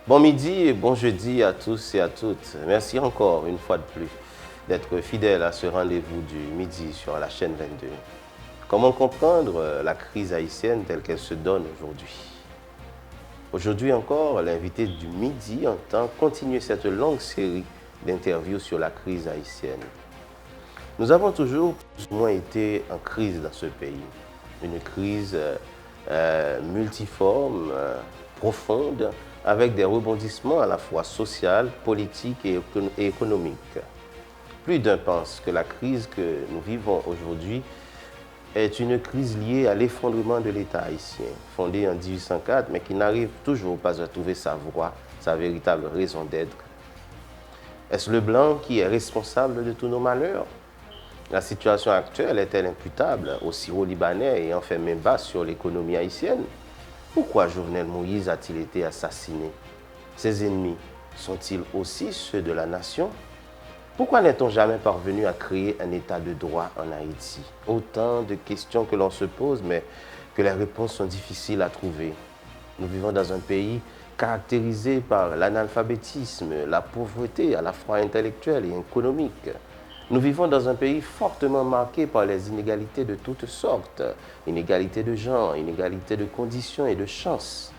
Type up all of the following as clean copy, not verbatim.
Bon midi et bon jeudi à tous et à toutes. Merci encore une fois de plus d'être fidèles à ce rendez-vous du midi sur la chaîne 22. Comment comprendre la crise haïtienne telle qu'elle se donne aujourd'hui? Aujourd'hui encore, l'invité du midi entend continuer cette longue série d'interviews sur la crise haïtienne. Nous avons toujours plus ou moins été en crise dans ce pays. Une crise multiforme, profonde, avec des rebondissements à la fois sociaux, politiques et économiques. Plus d'un pense que la crise que nous vivons aujourd'hui est une crise liée à l'effondrement de l'État haïtien, fondé en 1804, mais qui n'arrive toujours pas à trouver sa voie, sa véritable raison d'être. Est-ce le blanc qui est responsable de tous nos malheurs? La situation actuelle est-elle imputable au Syro-Libanais et enfin même bas sur l'économie haïtienne? Pourquoi Jovenel Moïse a-t-il été assassiné? Ses ennemis sont-ils aussi ceux de la nation? Pourquoi n'est-on jamais parvenu à créer un état de droit en Haïti? Autant de questions que l'on se pose, mais que les réponses sont difficiles à trouver. Nous vivons dans un pays caractérisé par l'analphabétisme, la pauvreté à la fois intellectuelle et économique. Nous vivons dans un pays fortement marqué par les inégalités de toutes sortes, inégalités de genre, inégalités de conditions et de chances.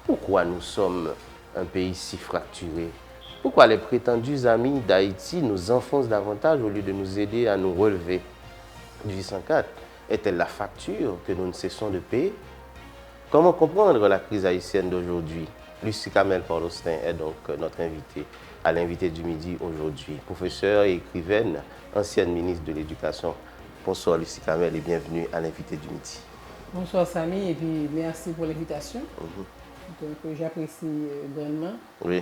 Pourquoi nous sommes un pays si fracturé? Pourquoi les prétendus amis d'Haïti nous enfoncent davantage au lieu de nous aider à nous relever? 1804 est-elle la facture que nous ne cessons de payer? Comment comprendre la crise haïtienne d'aujourd'hui? Lucie Kamel Paul-Austin est donc notre invitée à l'invité du midi aujourd'hui. Professeure et écrivaine, ancienne ministre de l'Éducation. Bonsoir Lucie Kamel et bienvenue à l'invité du midi. Bonsoir Samy et puis merci pour l'invitation. Donc j'apprécie grandement que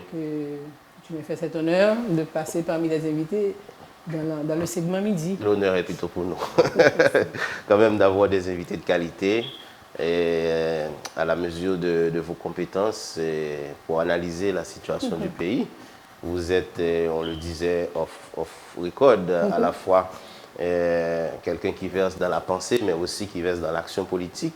tu m'aies fait cet honneur de passer parmi les invités dans le segment midi. L'honneur est plutôt pour nous. Quand même d'avoir des invités de qualité et à la mesure de vos compétences pour analyser la situation du pays. Vous êtes, on le disait, off record, à la fois quelqu'un qui verse dans la pensée, mais aussi qui verse dans l'action politique.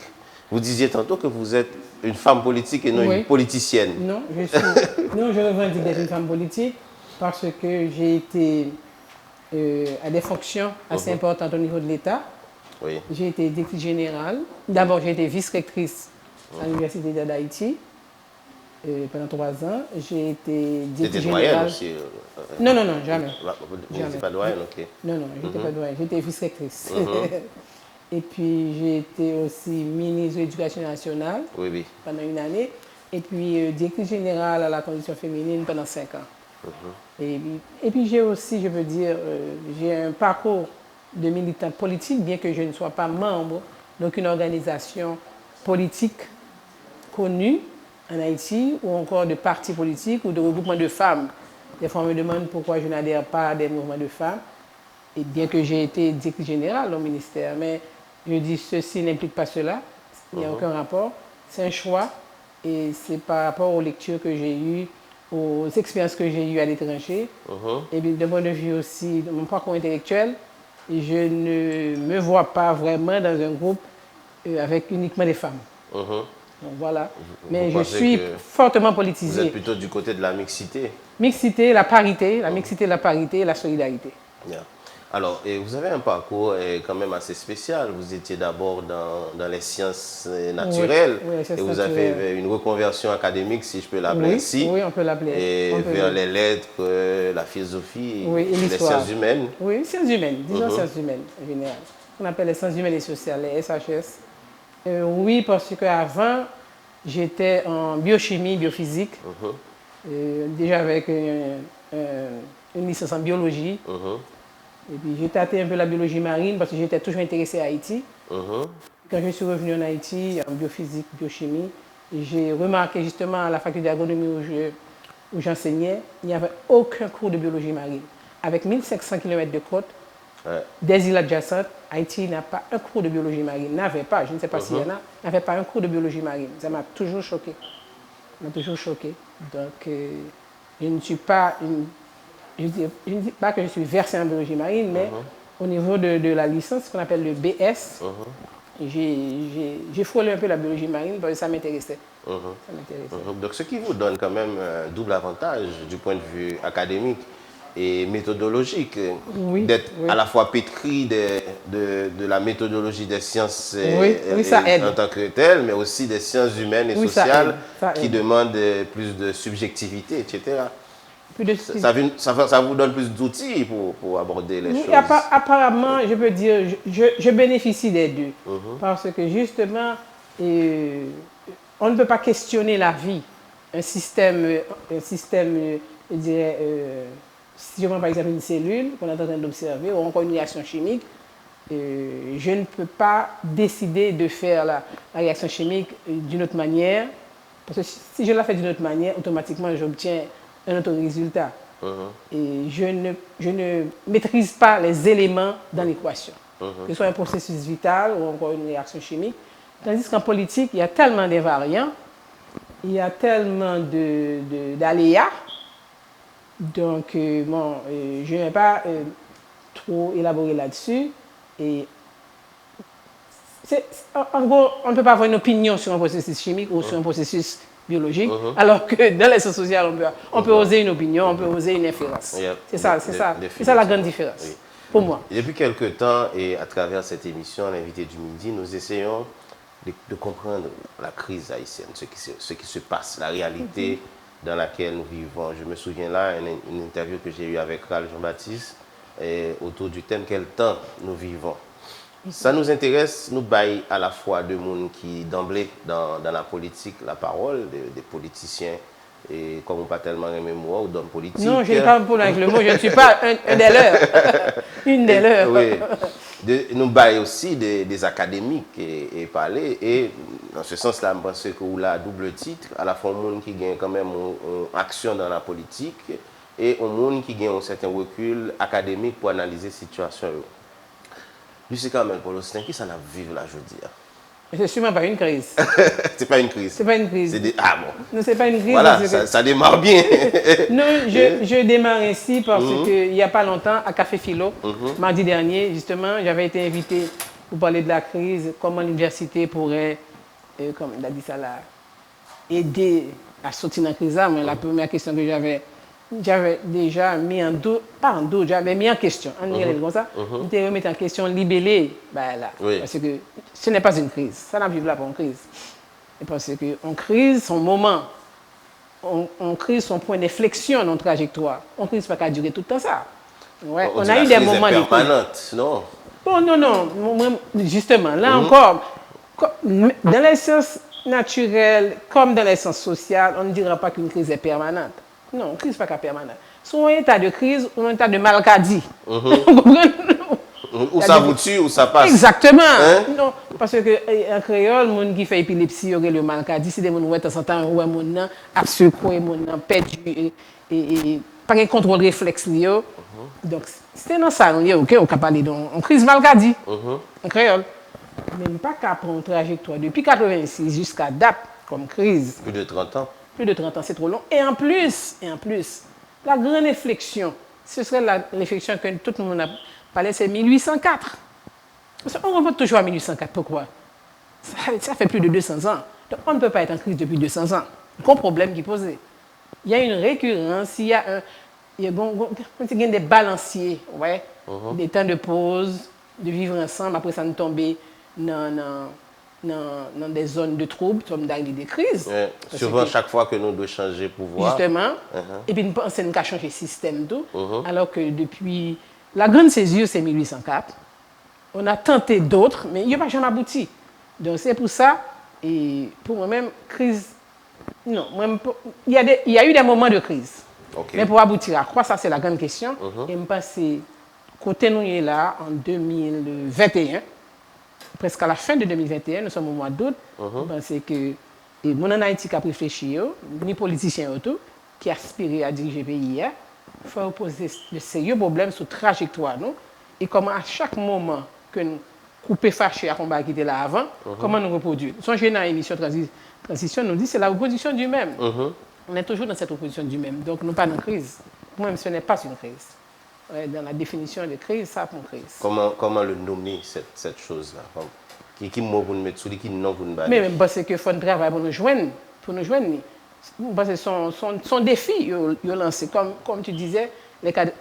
Vous disiez tantôt que vous êtes une femme politique et non une politicienne. Non, je revendique d'être une femme politique parce que j'ai été à des fonctions assez importantes au niveau de l'État. Oui. J'ai été directrice générale. D'abord, j'ai été vice-rectrice à l'Université d'Haïti. Pendant 3 ans, j'ai été directrice générale. Aussi, non, jamais. Vous n'étiez pas doyenne, ok. Non, j'étais pas doyenne, j'étais vice-rectrice. Et puis, j'ai été aussi ministre de l'Éducation nationale pendant 1 année. Et puis, directrice générale à la condition féminine pendant 5 ans. Et puis, j'ai aussi, je veux dire, j'ai un parcours de militante politique, bien que je ne sois pas membre d'aucune organisation politique connue en Haïti, ou encore de partis politiques ou de regroupements de femmes. Des fois, on me demande pourquoi je n'adhère pas à des mouvements de femmes, et bien que j'ai été directrice générale au ministère. Mais je dis ceci n'implique pas cela, il n'y a aucun rapport. C'est un choix, et c'est par rapport aux lectures que j'ai eues, aux expériences que j'ai eues à l'étranger, et bien d'un point de vue aussi de mon parcours intellectuel, je ne me vois pas vraiment dans un groupe avec uniquement des femmes. Donc voilà. Mais je suis fortement politisée. Vous êtes plutôt du côté de la mixité. Mixité, la parité, la mixité, la parité et la solidarité. Yeah. Alors, vous avez un parcours quand même assez spécial. Vous étiez d'abord dans les sciences naturelles. Oui, les sciences et vous naturelles. avez fait une reconversion académique, si je peux l'appeler ainsi. Oui, on peut l'appeler. Et vers les lettres, la philosophie, et les sciences humaines. Oui, sciences humaines, disons sciences humaines en général. On appelle les sciences humaines et sociales, les SHS. Oui, parce qu'avant, j'étais en biochimie, biophysique, déjà avec une licence en biologie. Et puis j'ai tâté un peu la biologie marine parce que j'étais toujours intéressée à Haïti. Quand je suis revenue en Haïti, en biophysique, biochimie, j'ai remarqué justement à la faculté d'agronomie où j'enseignais, il n'y avait aucun cours de biologie marine. Avec 1500 km de côte, des îles adjacentes, Haïti n'a pas un cours de biologie marine. N'avait pas, je ne sais pas s'il y en a, n'avait pas un cours de biologie marine. Ça m'a toujours choqué. Donc, je ne suis pas je ne dis pas que je suis versée en biologie marine, mais au niveau de la licence, ce qu'on appelle le BS, j'ai frôlé un peu la biologie marine parce que ça m'intéressait. Donc, ce qui vous donne quand même un double avantage du point de vue académique et méthodologique, d'être à la fois pétri de la méthodologie des sciences en tant que telle, mais aussi des sciences humaines et sociales qui demandent plus de subjectivité, etc. Ça vous donne plus d'outils pour aborder les choses. Apparemment, je peux dire, je bénéficie des deux. Parce que justement, on ne peut pas questionner la vie. Un système je dirais, si je prends par exemple une cellule qu'on est en train d'observer, ou encore une réaction chimique, je ne peux pas décider de faire la réaction chimique d'une autre manière. Parce que si je la fais d'une autre manière, automatiquement, j'obtiens un autre résultat. Et je ne maîtrise pas les éléments dans l'équation. Que ce soit un processus vital ou encore une réaction chimique. Tandis qu'en politique, il y a tellement d'invariants, il y a tellement d'aléas. Donc, je ne vais pas trop élaborer là-dessus. Et en gros, on ne peut pas avoir une opinion sur un processus chimique ou sur un processus biologique, alors que dans les sciences sociales, on peut oser une opinion, on peut oser une inférence. C'est ça la grande différence, pour moi. Et depuis quelques temps, et à travers cette émission, l'invité du midi, nous essayons de comprendre la crise haïtienne, ce qui se passe, la réalité dans laquelle nous vivons. Je me souviens là, une interview que j'ai eue avec Ralph Jean-Baptiste autour du thème « Quel temps nous vivons ?» Ça nous intéresse, nous baillons à la fois de monde qui, d'emblée, dans la politique, la parole, des politiciens, et comme on pas tellement aimé moi, ou d'hommes politiques. Non, je n'ai pas un problème avec le mot, je ne suis pas un des leurs. Une des leurs. Oui. Nous baillons aussi des académiques et parler. Et dans ce sens-là, je pense que vous la double titre, à la fois un monde qui gagne quand même une action dans la politique et un monde qui gagne un certain recul académique pour analyser la situation. Lucie Carmel Paul Austin, qui ça n'a vécu là, je dis? C'est sûrement pas une crise. C'est pas une crise. C'est pas une crise. Ah bon. Non, c'est pas une crise. Voilà, ça démarre bien. Non, je démarre ainsi parce qu'il n'y a pas longtemps, à Café Philo, mardi dernier, justement, j'avais été invité pour parler de la crise, comment l'université pourrait, comme on a dit ça là, aider à sortir de la crise. Mais la première question que j'avais déjà mis en doute, pas en doute, j'avais mis en question, comme ça, j'étais remis en question libellé, parce que ce n'est pas une crise, ça n'a pas là pour une crise. Et parce qu'en crise, son moment, on crise son point d'inflexion dans la trajectoire. On ne crise pas qu'à durer tout le temps ça. Ouais. On a eu des moments de permanente, non? Bon, non, justement, là encore, dans les sciences naturelles comme dans les sciences sociales, on ne dira pas qu'une crise est permanente. Non, une crise n'est pas permanente. Soit un état de crise ou un état de malcadie. Ou ça vous tue ou ça passe. Exactement. Non, parce qu'en créole, les gens qui font épilepsie, le malcadie, c'est des gens qui de temps en temps, les gens a secoué, les gens perdu et pas de contrôle réflexe. Donc, c'était dans ça, on peut parler d'une crise malcadie en créole. Même pas qu'à prendre une trajectoire depuis 1986 jusqu'à date comme crise. Plus de 30 ans. Plus de 30 ans, c'est trop long. Et en plus, la grande réflexion, ce serait la réflexion que tout le monde a parlé, c'est 1804. On remonte toujours à 1804. Pourquoi? Ça fait plus de 200 ans. Donc, on ne peut pas être en crise depuis 200 ans. Quel problème qui est posé? Il y a une récurrence, il y a des balanciers, des temps de pause, de vivre ensemble, après ça nous tomber dans des zones de troubles, comme dans des crises. Souvent, chaque fois que nous devons changer pouvoir. Justement. Et puis, nous pensons qu'à changer le système, tout. Alors que depuis la grande césure, c'est 1804. On a tenté d'autres, mais il n'y a pas jamais abouti. Donc, c'est pour ça, et pour moi-même, crise. Non, il y a eu des moments de crise. Mais pour aboutir à quoi, ça, c'est la grande question. Et je pense que côté nous est là, en 2021. Presque à la fin de 2021, nous sommes au mois d'août, parce que mon en Haïti qui a réfléchi, ni politicien autour, qui aspirent à diriger le pays, il faut poser de sérieux problèmes sur la trajectoire. Et comment à chaque moment que nous coupons fâchés à combat qui était là avant, comment nous reproduire. Songez dans l'émission Transition, nous dit que c'est la reproduction du même. On est toujours dans cette reproduction du même. Donc nous pas dans crise. Moi-même, ce n'est pas une crise. Dans la définition de crise, ça pour une crise. Comment le nommer, cette chose-là? Qui mot pour nous mettre sous qui non pour nous battre. Mais parce que faut travailler pour nous joindre. Parce que son défi, il lancé, comme tu disais,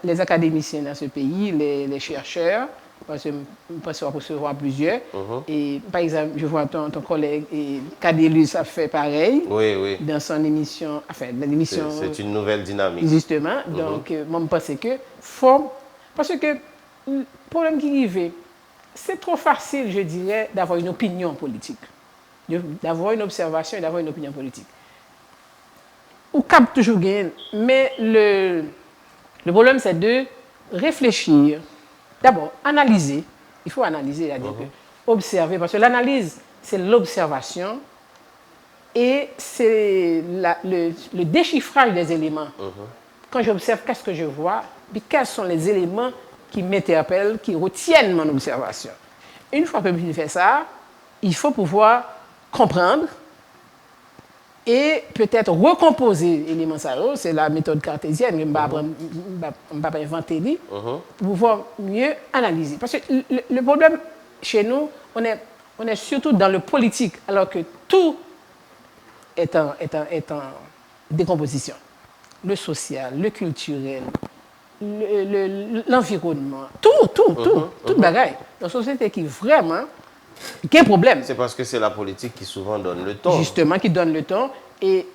les académiciens dans ce pays, les chercheurs, parce qu'on peut se voir plusieurs. Et par exemple, je vois ton collègue Cadélus a fait pareil dans son émission. Enfin, l'émission. C'est une nouvelle dynamique. Justement. Donc, moi, je pense que faut. Parce que le problème qui arrive, c'est trop facile, je dirais, d'avoir une opinion politique, d'avoir une observation et d'avoir une opinion politique. On capte toujours gain, mais le problème, c'est de réfléchir. D'abord, analyser. Il faut analyser, c'est-à-dire observer, parce que l'analyse, c'est l'observation et c'est le déchiffrage des éléments. Quand j'observe, qu'est-ce que je vois, puis quels sont les éléments qui m'interpellent, qui retiennent mon observation. Une fois que je fais ça, il faut pouvoir comprendre et peut-être recomposer les éléments. C'est la méthode cartésienne, je ne vais pas inventer, pour pouvoir mieux analyser. Parce que le problème chez nous, on est surtout dans le politique, alors que tout est en décomposition. Le social, le culturel, l'environnement, toute bagaille. Dans une société qui vraiment a un problème. C'est parce que c'est la politique qui souvent donne le ton. Justement, qui donne le ton. Et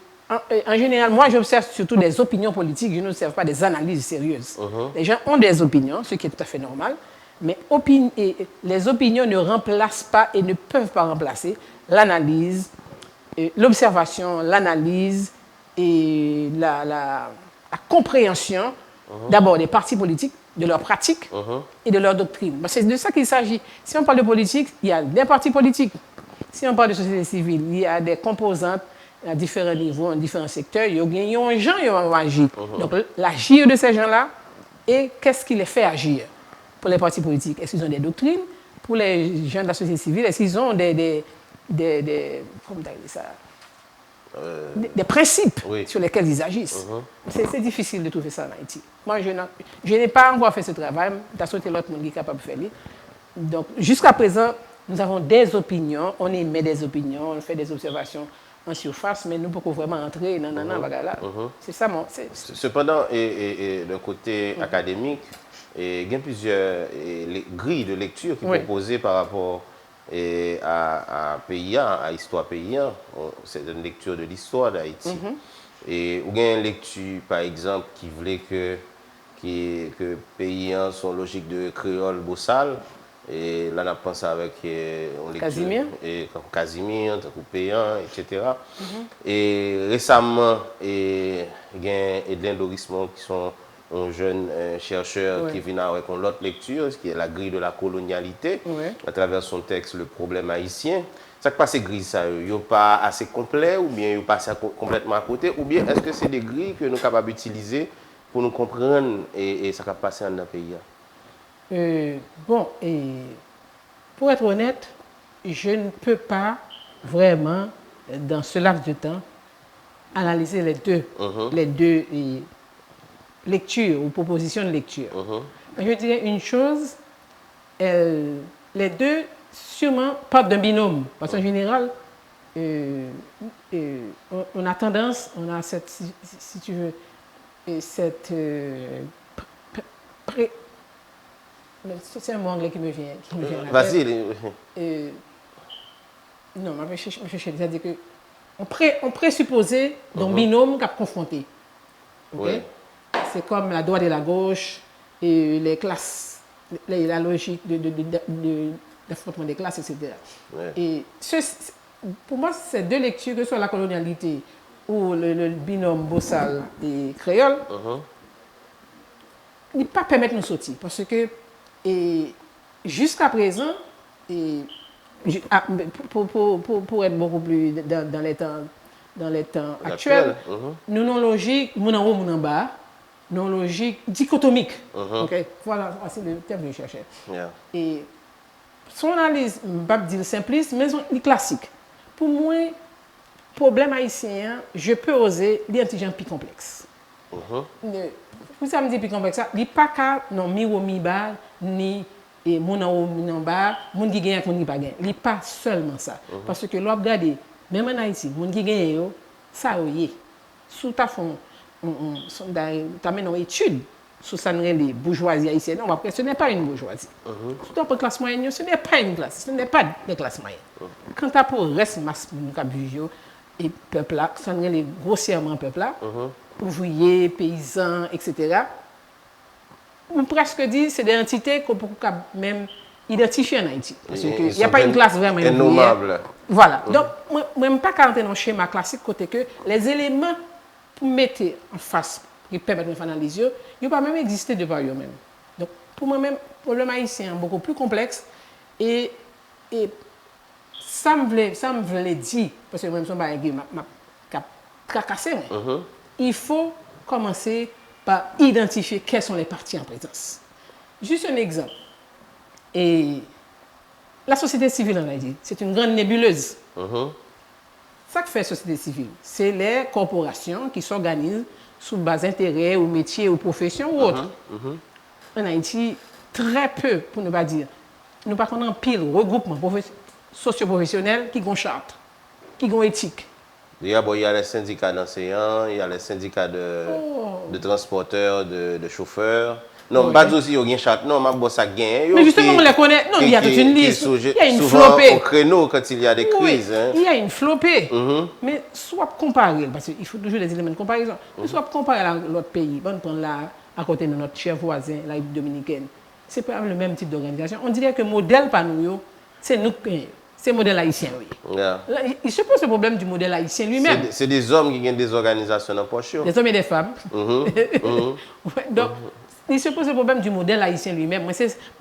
en général, moi, j'observe surtout des opinions politiques, je n'observe pas des analyses sérieuses. Les gens ont des opinions, ce qui est tout à fait normal, mais les opinions ne remplacent pas et ne peuvent pas remplacer l'analyse, l'observation, l'analyse et la compréhension d'abord des partis politiques, de leurs pratiques et de leurs doctrines. C'est de ça qu'il s'agit. Si on parle de politique, il y a des partis politiques. Si on parle de société civile, il y a des composantes à différents niveaux, en différents secteurs. Il y a des gens qui ont agi. Donc l'agir de ces gens-là, et qu'est-ce qui les fait agir? Pour les partis politiques, est-ce qu'ils ont des doctrines? Pour les gens de la société civile, est-ce qu'ils ont des principes sur lesquels ils agissent? C'est difficile de trouver ça en Haïti. Moi, je n'ai pas encore fait ce travail. Tu as sauté l'autre monde qui est capable de faire. Donc, jusqu'à présent, nous avons des opinions, on émet des opinions, on fait des observations en surface, mais nous ne pouvons vraiment entrer dans là. C'est ça mon... Cependant, et d'un côté académique, il y a plusieurs grilles de lecture qui sont proposées par rapport à PIA, à Histoire PIA. C'est une lecture de l'histoire d'Haïti. Et il y a une lecture, par exemple, qui voulait que PIA sont logiques de créole bossal. Et là, on a pensé avec Casimir, Péan, etc. Et récemment, il y a Edlin Dorismont qui sont un jeune chercheur qui vient avec une autre lecture, qui est la grille de la colonialité, à travers son texte Le problème haïtien. Ça passe grille, ça, il n'est pas assez complet, ou bien il passe complètement à côté, ou bien est-ce que c'est des grilles que nous sommes capables d'utiliser pour nous comprendre et ça va passer dans le pays? Bon, et pour être honnête, je ne peux pas vraiment, dans ce laps de temps, analyser les deux lectures ou propositions de lecture. Je dirais une chose, les deux sûrement partent d'un binôme. Parce qu'en général, on a tendance, on a cette, si tu veux, cette c'est un mot anglais qui me vient à la tête. Non, je cherche, c'est-à-dire qu'on présupposait d'un binôme qui a confronté. Okay? C'est comme la droite et la gauche, et les classes, la logique d'affrontement des classes, etc. Et pour moi, ces deux lectures, que ce soit la colonialité ou le binôme bossal et créole, ne pas permettre de nous sortir. Parce que jusqu'à présent, pour être beaucoup plus dans les temps actuels, nous avons une logique, nous en haut, nous en bas, nous avons une logique dichotomique. Okay? Voilà, c'est le terme que je cherchais. Et son analyse, je ne vais pas dire simpliste, mais classique. Pour moi, le problème haïtien, je peux oser dire un petit plus complexe. Pour ça, me dit plus complexe, il n'y a pas qu'à non mi ou mi bas, ni et mon en bas, mon qui gagne, mon qui pas gagne. Il pas seulement ça. Parce que l'on regarde, même en Haïti, mon qui gagne, ça y est. Sous ta fond, t'as mené une étude sur ça les bourgeoisie haïtienne. Non, après, ce n'est pas une bourgeoisie. Sous ta classe moyenne, ce n'est pas une classe, ce n'est pas des classes moyennes. Quand tu as pour le reste masse et peuple là, ça les grossièrement peuple là, ouvriers, paysans, etc. On presque dit c'est des entités qu'on peut même identifier en Haïti. Parce qu'il n'y a pas une classe vraiment innommable. Voilà. Donc, moi, je ne pas rentrer dans le schéma classique côté que les éléments pour mettre en face, qui permettent de faire dans les yeux, ils ne peuvent pas même exister de par eux-mêmes. Donc, pour moi-même, le problème haïtien est beaucoup plus complexe et ça me voulait dire, parce que moi, je m'a tracassé, il faut commencer par identifier quels sont les partis en présence. Juste un exemple. Et la société civile en Haïti, c'est une grande nébuleuse. Ça que fait la société civile, c'est les corporations qui s'organisent sous base d'intérêt ou métier ou profession ou autre. En Haïti, très peu, pour ne pas dire, nous pas qu'on en pile regroupement socio-professionnel qui ont charte, qui ont éthique. Il y a les syndicats d'enseignants, il y a les syndicats de transporteurs, de chauffeurs. Non, pas aussi, il y a une charte. Non, ma bosse a gagné. Mais justement, on les connaît. Non, il y a toute une liste. Il y a une souvent flopée. Au créneau quand il y a des crises. Hein. Il y a une flopée. Mais soit comparer, parce qu'il faut toujours des éléments de comparaison, soit comparer à l'autre pays. On prend là, à côté de notre cher voisin, la République dominicaine. C'est pas le même type d'organisation. On dirait que le modèle par nous, c'est nous. C'est le modèle haïtien, oui. Yeah. Il se pose le problème du modèle haïtien lui-même. C'est des hommes qui ont des organisations en poche. Des hommes et des femmes. Donc, il se pose le problème du modèle haïtien lui-même. Moi,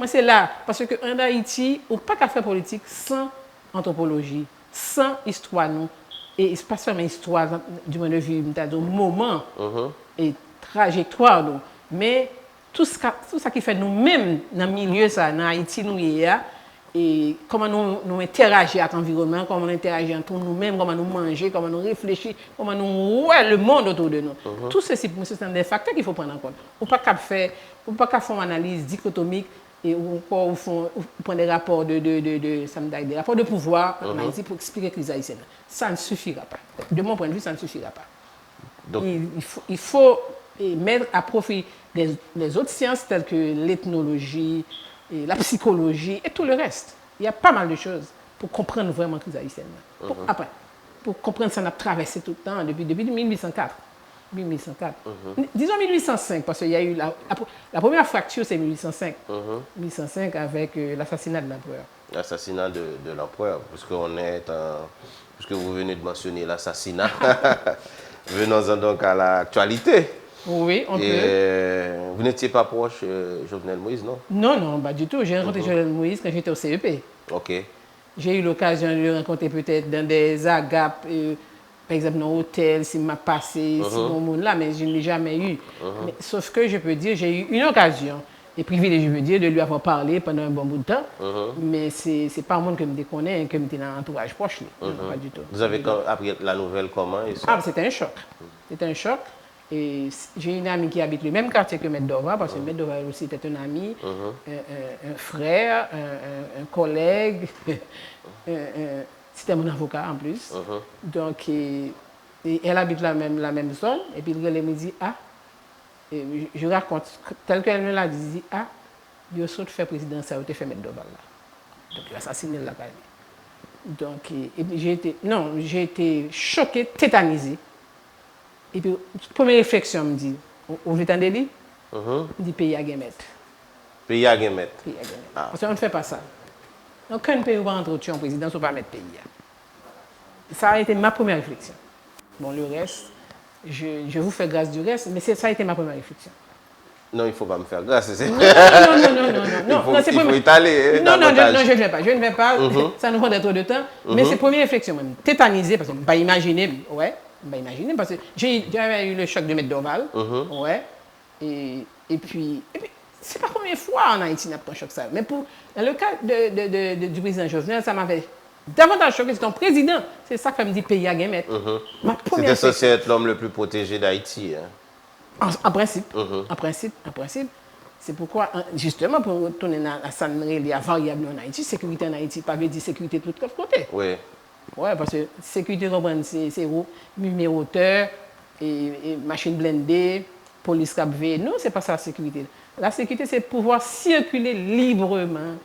c'est là. Parce qu'en Haïti, on ne peut pas faire politique sans anthropologie, sans histoire. Non. Et pas seulement histoire du point de vue de moment et trajectoire. Non. Mais tout ça qui fait nous-mêmes dans le milieu, ça, dans Haïti, nous y est. Et comment nous interagir avec l'environnement, comment nous interagir entre nous-mêmes, comment nous manger, comment nous réfléchir, comment nous voir le monde autour de nous. Tout ceci, ce sont des facteurs qu'il faut prendre en compte. On ne peut pas faire une analyse dichotomique et ou prendre des rapports des rapports de pouvoir en Haïti pour expliquer la crise haïtienne. Ça ne suffira pas. De mon point de vue, ça ne suffira pas. Donc, il faut mettre à profit les autres sciences telles que l'ethnologie, et la psychologie et tout le reste. Il y a pas mal de choses pour comprendre vraiment la crise haïtienne. Pour comprendre ça, on a traversé tout le temps depuis 1804. Disons 1805, parce qu'il y a eu la première fracture, c'est 1805. 1805 avec l'assassinat de l'empereur. L'assassinat de l'empereur, puisque vous venez de mentionner l'assassinat. Venons-en donc à l'actualité. Oui, on peut. Vous n'étiez pas proche Jovenel Moïse, non? Non, pas du tout. J'ai rencontré Jovenel Moïse quand j'étais au CEP. Ok. J'ai eu l'occasion de le rencontrer peut-être dans des agapes, par exemple dans un hôtel, s'il m'a passé, si mon monde là, mais je ne l'ai jamais eu. Mais, sauf que je peux dire, j'ai eu une occasion, et privilégié, je veux dire, de lui avoir parlé pendant un bon bout de temps. Mais ce n'est pas un monde que je me connais, que je suis dans l'entourage proche. Non, pas du tout. Vous avez appris la nouvelle comment? C'était un choc. C'était un choc. Et j'ai une amie qui habite le même quartier que Maître Doval, parce que Maître Doval aussi était un ami, un frère, un collègue. C'était mon avocat en plus. Donc, elle habite la même zone. Et puis, elle me dit, je raconte, tel qu'elle me l'a dit, il a fait président, ça a été fait Maître Doval là. Donc, il a assassiné la carrière. Donc, j'ai été choquée, tétanisée. Et puis, première réflexion, me dit, vous entendez lui? Me dit, pays à Guémet. Pays à Guémet. Parce qu'on ne fait pas ça. Aucun pays va entrer en présidence ou pas mettre pays. Ça a été ma première réflexion. Bon, le reste, je vous fais grâce du reste, mais ça a été ma première réflexion. Non, il ne faut pas me faire grâce. Non, il faut étaler. Non, je ne vais pas. Je ne vais pas. Ça nous prendrait trop de temps. Mais c'est première réflexion même. Tétanisé, parce que je ne peux pas imaginer. Ouais. Imaginer, parce que j'avais eu le choc de Maître Doval. Ouais. Et puis c'est pas la première fois en Haïti qu'on a pris un choc ça. Mais dans le cas du président Jovenel, ça m'avait davantage choqué. C'est ton président. C'est ça que me dit pays à Guémet. C'était censé être l'homme le plus protégé d'Haïti. Hein. En principe. En principe. C'est pourquoi, justement, pour retourner à ça, la variable en Haïti, sécurité en Haïti, pas veut dire sécurité de tous côtés. Oui. Oui, parce que sécurité, c'est numéroteur, et machine blindée, police capvée. Non, ce n'est pas ça la sécurité. La sécurité, c'est pouvoir circuler librement.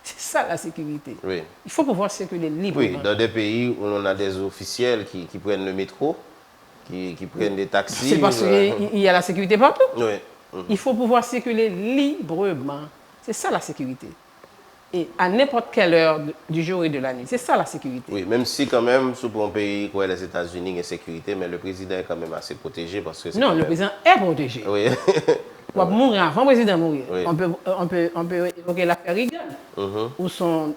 C'est ça la sécurité. Oui. Il faut pouvoir circuler librement. Oui, dans des pays où on a des officiels qui prennent le métro, qui prennent des taxis. C'est parce qu'il y a la sécurité partout. Oui. Il faut pouvoir circuler librement. C'est ça la sécurité. Et à n'importe quelle heure du jour et de la nuit. C'est ça la sécurité. Oui, même si quand même, sous un pays comme les États-Unis, il y a sécurité, mais le président est quand même assez protégé parce que... Non, le président est protégé. Oui. On va mourir avant le président mourir. Oui. On peut évoquer l'affaire Reagan, où son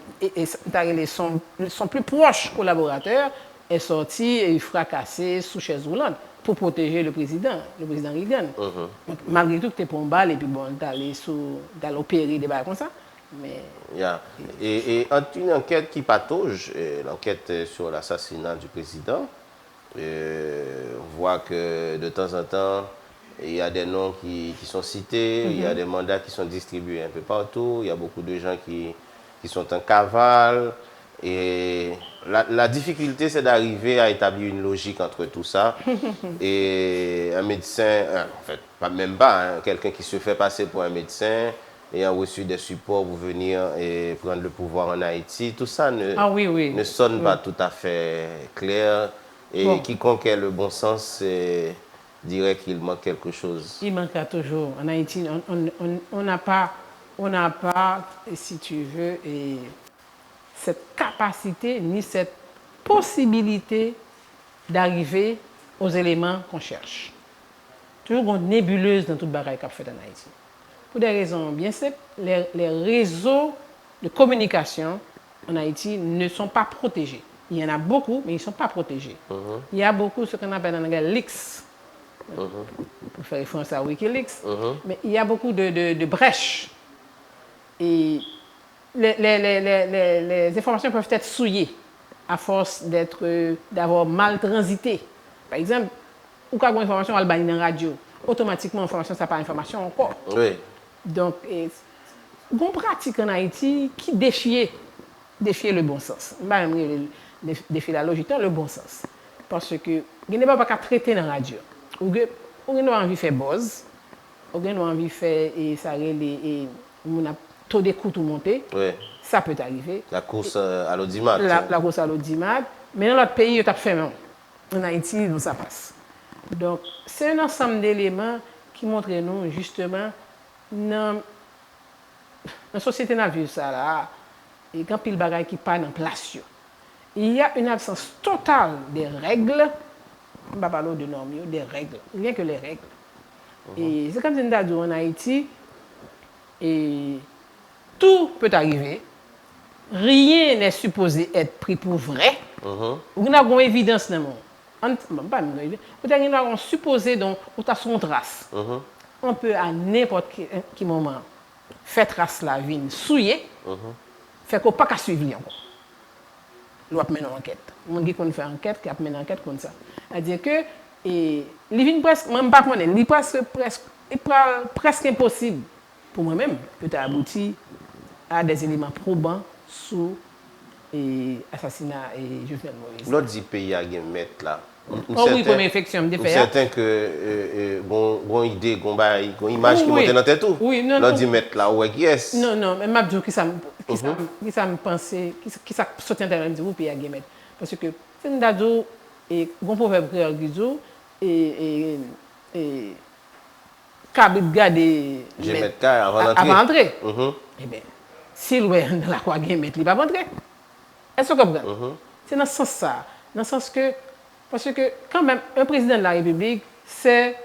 plus proche collaborateur est sorti et fracassé sous chaise roulante pour protéger le président Reagan. Malgré tout, tu es pour un bal et puis bon, d'aller opérer des balles comme ça. Mais... Yeah. Et une enquête qui patauge, l'enquête sur l'assassinat du président, on voit que de temps en temps, il y a des noms qui sont cités, il y a des mandats qui sont distribués un peu partout, il y a beaucoup de gens qui sont en cavale. Et la difficulté, c'est d'arriver à établir une logique entre tout ça. Et un médecin, en fait, même pas, quelqu'un qui se fait passer pour un médecin, ayant reçu des supports pour venir et prendre le pouvoir en Haïti, tout ça ne sonne pas tout à fait clair. Et quiconque ait le bon sens dirait qu'il manque quelque chose. Il manque toujours. En Haïti, on n'a pas, si tu veux, cette capacité ni cette possibilité d'arriver aux éléments qu'on cherche. Toujours une nébuleuse dans toute bagaille qu'a fait en Haïti. Pour des raisons bien simples, les réseaux de communication en Haïti ne sont pas protégés. Il y en a beaucoup, mais ils ne sont pas protégés. Il y a beaucoup ce qu'on appelle en anglais leaks. Pour faire référence à Wikileaks. Mais il y a beaucoup de brèches. Et les informations peuvent être souillées à force d'avoir mal transité. Par exemple, ou quand une information elle bannie dans la radio, automatiquement l'information ça pas information encore. Oui. Donc, on pratique en Haïti qui défie le bon sens. Défier la logique, le bon sens. Parce que vous n'avez pas qu'à traiter dans la radio. Vous avez envie de faire buzz, vous avez envie de faire taux d'écoute ou monter. Oui. Ça peut arriver. La course à l'audimat. La course à l'audimat. Mais dans l'autre pays, il y a fait même. En Haïti, ça passe. Donc, c'est un ensemble d'éléments qui montrent nous, justement, dans la société, n'a vu ça là, et quand il y a des bagages qui pas en place, il y a une absence totale des règles, on va parler de normes, des règles, rien que les règles. Et c'est comme si on a dit en Haïti, et tout peut arriver, rien n'est supposé être pris pour vrai, on a une évidence dans le monde. Vous avez une supposé donc, vous avez son trace. On peut à n'importe quel moment faire trace la vie souillée, fait qu'on pas qu'à suivre encore. L'on va mener une enquête. On dit qu'on fait enquête, qui a mené une enquête comme ça. C'est-à-dire que les vignes presque, même pas qu'on est presque impossible pour moi-même de aboutir à des éléments probants sur l'assassinat et Jovenel Moïse. L'autre pays a gagné mettre là. Oui, comme infection de faire. Certain que bon idée, bon image qui monte dans tête tout. Oui, non. L'autre dit mettre là ouais yes. Non, mais m'a dit que ça me pensait qui ça sorti en terme de vous pays a gagné mettre parce que c'est une dado et bon proverbe créole qui dit et cabit garder mettre avant d'entrer. Eh bien, si le dans la quoi gagné mettre, il va rentrer. Est-ce que vous comprenez? C'est dans ce sens ça, dans le sens que parce que quand même, un président de la République, c'est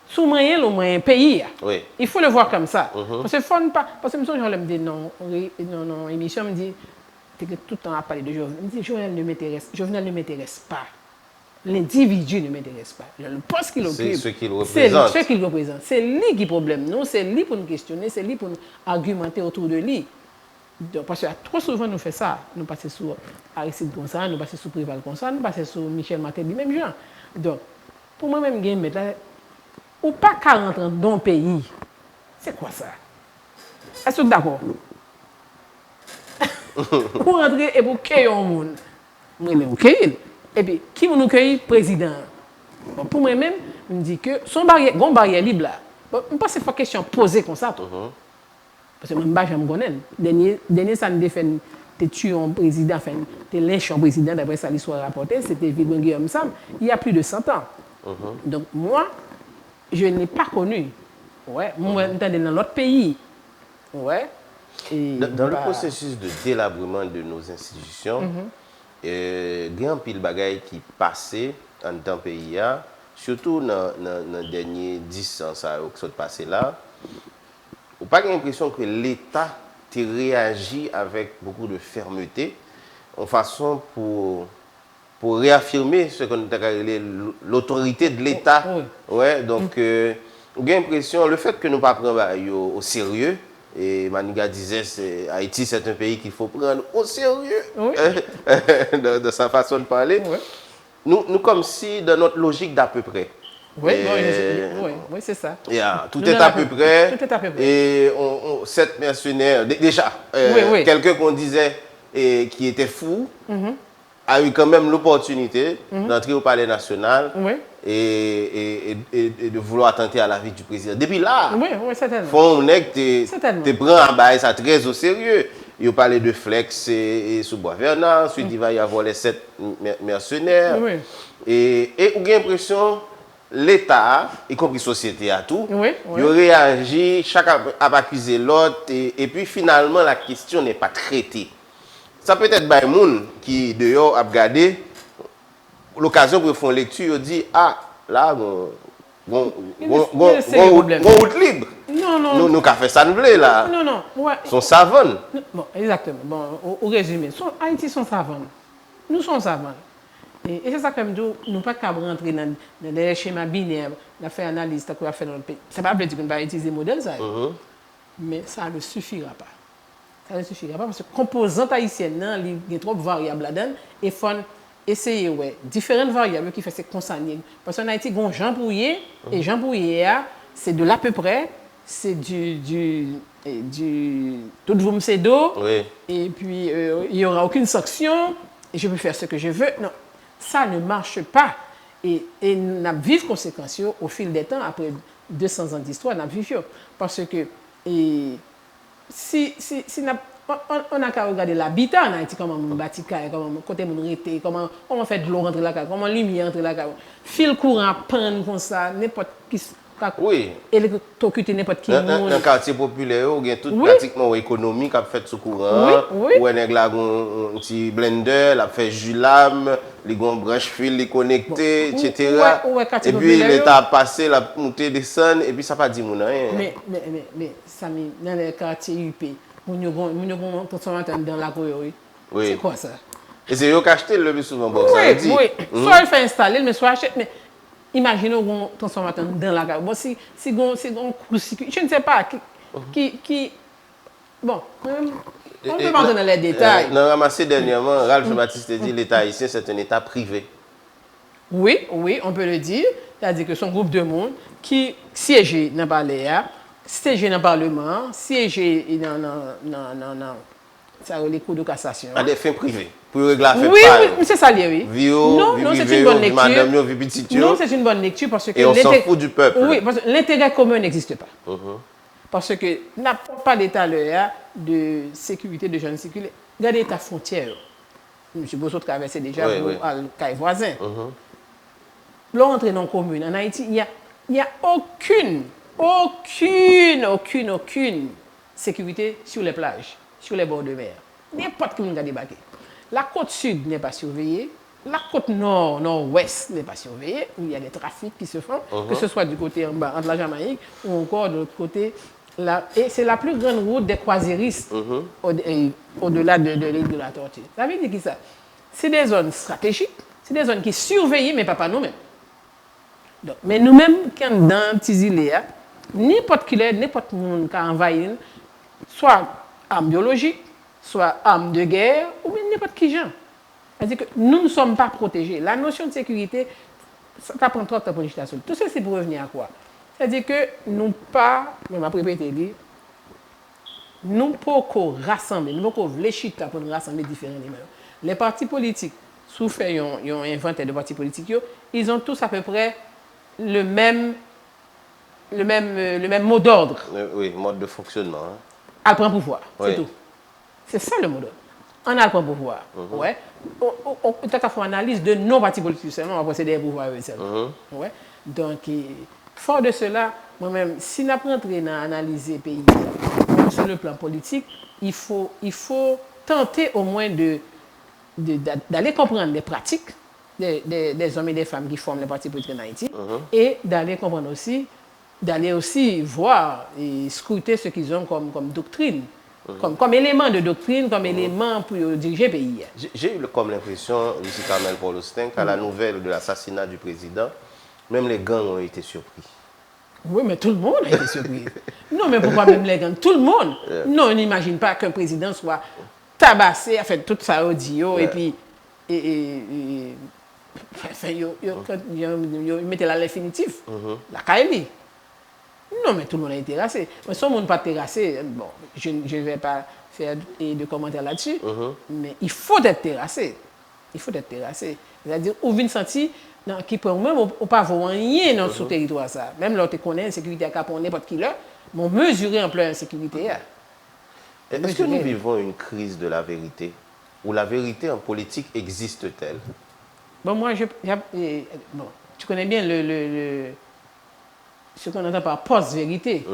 sous moyen le moyen pays. Oui. Il faut le voir comme ça. Parce que faut pas. Parce que je me dis non, émission me dit que tout le temps à parler de Jovenel. Il me dit Jovenel ne m'intéresse pas. L'individu ne m'intéresse pas. Le poste qu'il occupe. C'est ce qu'il représente. C'est ce qu'il représente. C'est lui qui problème. Non, c'est lui pour nous questionner, c'est lui pour nous argumenter autour de lui. Donc, parce que trop souvent nous faisons ça. Nous passons sur Aristide comme ça, nous passons sur Préval comme ça, nous passons sur Michel Matébi, même genre. Donc, pour moi-même, ou pas qu'à rentrer dans un pays, C'est quoi ça? Est-ce que vous êtes d'accord? Pour rentrer et pour cueillir un monde. Vous cueillez. Et puis, qui vous nous cueille? Président. Bon, pour moi-même, je me dis que son barrière, libre là. Bon, je pense que c'est pas question posée comme ça. Parce que moi, je me connais. Dernier, ça nous défend. Tu tué un président, enfin, tu lynché un président, d'après ça, l'histoire rapportée, c'était Victor Guillaume Sam, il y a plus de 100 ans. Donc, moi, je n'ai pas connu. Ouais, moi, j'étais dans l'autre pays. Ouais. Et dans le processus de délabrement de nos institutions, il y a un pile de bagailles qui passaient dans le pays, surtout dans les derniers 10 ans, ça a passé là. On n'a pas l'impression que l'État réagit avec beaucoup de fermeté, en façon pour réaffirmer ce qu'on appelle l'autorité de l'État. Ouais, donc, j'ai l'impression, le fait que nous ne prenions pas au sérieux, et Maniga disait Haïti, c'est un pays qu'il faut prendre au sérieux de sa façon de parler. Nous, comme si, dans notre logique d'à peu près. Oui, c'est ça. Tout est à peu près. Et 7 mercenaires, déjà, quelqu'un qu'on disait qui était fou, a eu quand même l'opportunité d'entrer au palais national et de vouloir tenter à la vie du président. Depuis là, font te prend en bas ça très au sérieux. Il parlait de flex et sous Bois-Vernant, ensuite il va y avoir les 7 mercenaires. Et on a l'impression l'État, y compris la société à tout, il réagit, chacun a accusé l'autre, et puis finalement la question n'est pas traitée. Ça peut être des gens qui dehors a regardé l'occasion pour faire une lecture, dit ah là on route libre. Non, nous avons fait ça nous là. Sont savants. Bon, exactement. Bon, au résumé, Haïti sont savants. Nous sommes savants. Et c'est ça que je dis, nous ne pouvons pas rentrer dans les schémas binaires, dans faire analyse qu'on va faire dans le pays. Ça ne veut pas dire qu'on va utiliser le modèle, ça. Mais ça ne suffira pas. Ça ne suffira pas parce que composante haïtienne, il y a trop de variables là-dedans. Et il faut essayer, différentes variables qui font ces consignes. Parce qu'en Haïti, il y a Jean Brouillet, et Jean Brouillet, c'est de l'à peu près, c'est du tout vous me c'est d'eau, et puis il n'y aura aucune sanction, et je peux faire ce que je veux. Non. Ça ne marche pas. Et nous avons vécu conséquences au fil des temps, après 200 ans d'histoire, nous avons vécu. Parce que si on a qu'à regarder l'habitat en Haïti, comment on bâtit, comment côté on rete, comment on fait de l'eau rentrer là, comment la lumière entre là, fil courant, panne comme ça, n'importe qui. Électrocuter n'importe qui. Dans le quartier populaire, il y a tout pratiquement économique qui a fait sous courant. Ou un petit blender, a fait jus lame, les branches fil, les connectés, etc. Et puis l'État a passé, la montée des scènes, et puis ça n'a pas dit mon rien. Mais ça dans les quartiers UP, on y a un transformateur dans la cour. C'est quoi ça? Et c'est eux qui achètent le plus souvent. Oui. Soit il fait installer, mais soit achète. Imaginez un transformateur dans la gare. Bon, si on court-circuit, je ne sais pas qui. Bon, on ne peut pas donner les détails. Nous avons ramassé dernièrement, Ralph Baptiste dit l'État haïtien, c'est un État privé. Oui, on peut le dire. C'est-à-dire que son groupe de monde qui siège dans le palais, siège dans le Parlement, siège dans les cours de cassation. À des fins privées. Pour régler l'affaire. Oui, c'est ça, oui. Non, c'est une bonne lecture. Madame, non, c'est une bonne lecture parce que. Et on s'en fout du peuple. Oui, parce que l'intérêt commun n'existe pas. Parce que n'a pas d'état de sécurité de jeunes circuler. Regardez ta frontière. M. Bosso traversait déjà pour le cas voisin. L'entrée dans la commune, en Haïti, il n'y a aucune sécurité sur les plages, sur les bords de mer. N'importe qui nous a débarqué. La côte sud n'est pas surveillée, la côte nord, nord-ouest n'est pas surveillée, où il y a des trafics qui se font, que ce soit du côté en bas, entre la Jamaïque, ou encore de l'autre côté. Et c'est la plus grande route des croisiéristes au-delà de l'île de la Tortue. Ça veut dire que ça, c'est des zones stratégiques, c'est des zones qui sont surveillées, mais pas par nous-mêmes. Mais nous-mêmes, quand dans petits îles, n'importe qui n'importe monde qui a envahi, soit armes biologiques, soit armes de guerre, ou bien n'importe qui genre. C'est-à-dire que nous ne sommes pas protégés. La notion de sécurité, ça prend trop de temps pour l'éducation. Tout ça, c'est pour revenir à quoi? C'est-à-dire que nous pas, je vais répéter, nous ne pouvons pas rassembler, nous ne pouvons pas les pour nous rassembler différents éléments. Les partis politiques, sous fait, ils ont inventé de partis politiques, ils ont tous à peu près le même mot d'ordre. Oui, mode de fonctionnement. Hein. À prendre pouvoir, c'est tout. C'est ça le mot d'ordre. On a le pouvoir. Ouais. On peut faire une analyse de nos partis politiques seulement, on va procéder à pouvoir seulement. Ouais. Donc, fort de cela, moi-même, si nous apprenons à analyser le pays sur le plan politique, il faut tenter au moins d'aller comprendre les pratiques des hommes et des femmes qui forment les partis politiques en Haïti et d'aller comprendre aussi, d'aller aussi voir et scruter ce qu'ils ont comme doctrine. Comme élément de doctrine, comme élément pour diriger le pays. J'ai eu comme l'impression, Lucie Carmel Paul Austin, qu'à la nouvelle de l'assassinat du président, même les gangs ont été surpris. Oui, mais tout le monde a été surpris. Non, mais pourquoi même les gangs? Tout le monde. Non, on n'imagine pas qu'un président soit tabassé, a fait tout ça audio, et puis enfin, il mettait la définitive, la Kaili. Non, mais tout le monde a été terrassé. Mais si on n'est pas terrassé, bon, je ne vais pas faire de commentaires là-dessus, mais il faut être terrassé. Il faut être terrassé. C'est-à-dire, on vient sentir qui peut même pas voir rien dans ce territoire. Ça. Même là, on connaît la sécurité à Capon, n'importe qui là, mais on mesure en plein la sécurité. Est-ce que nous vivons une crise de la vérité? Ou la vérité en politique existe-t-elle? Bon, moi, tu connais bien ce qu'on entend par post-vérité.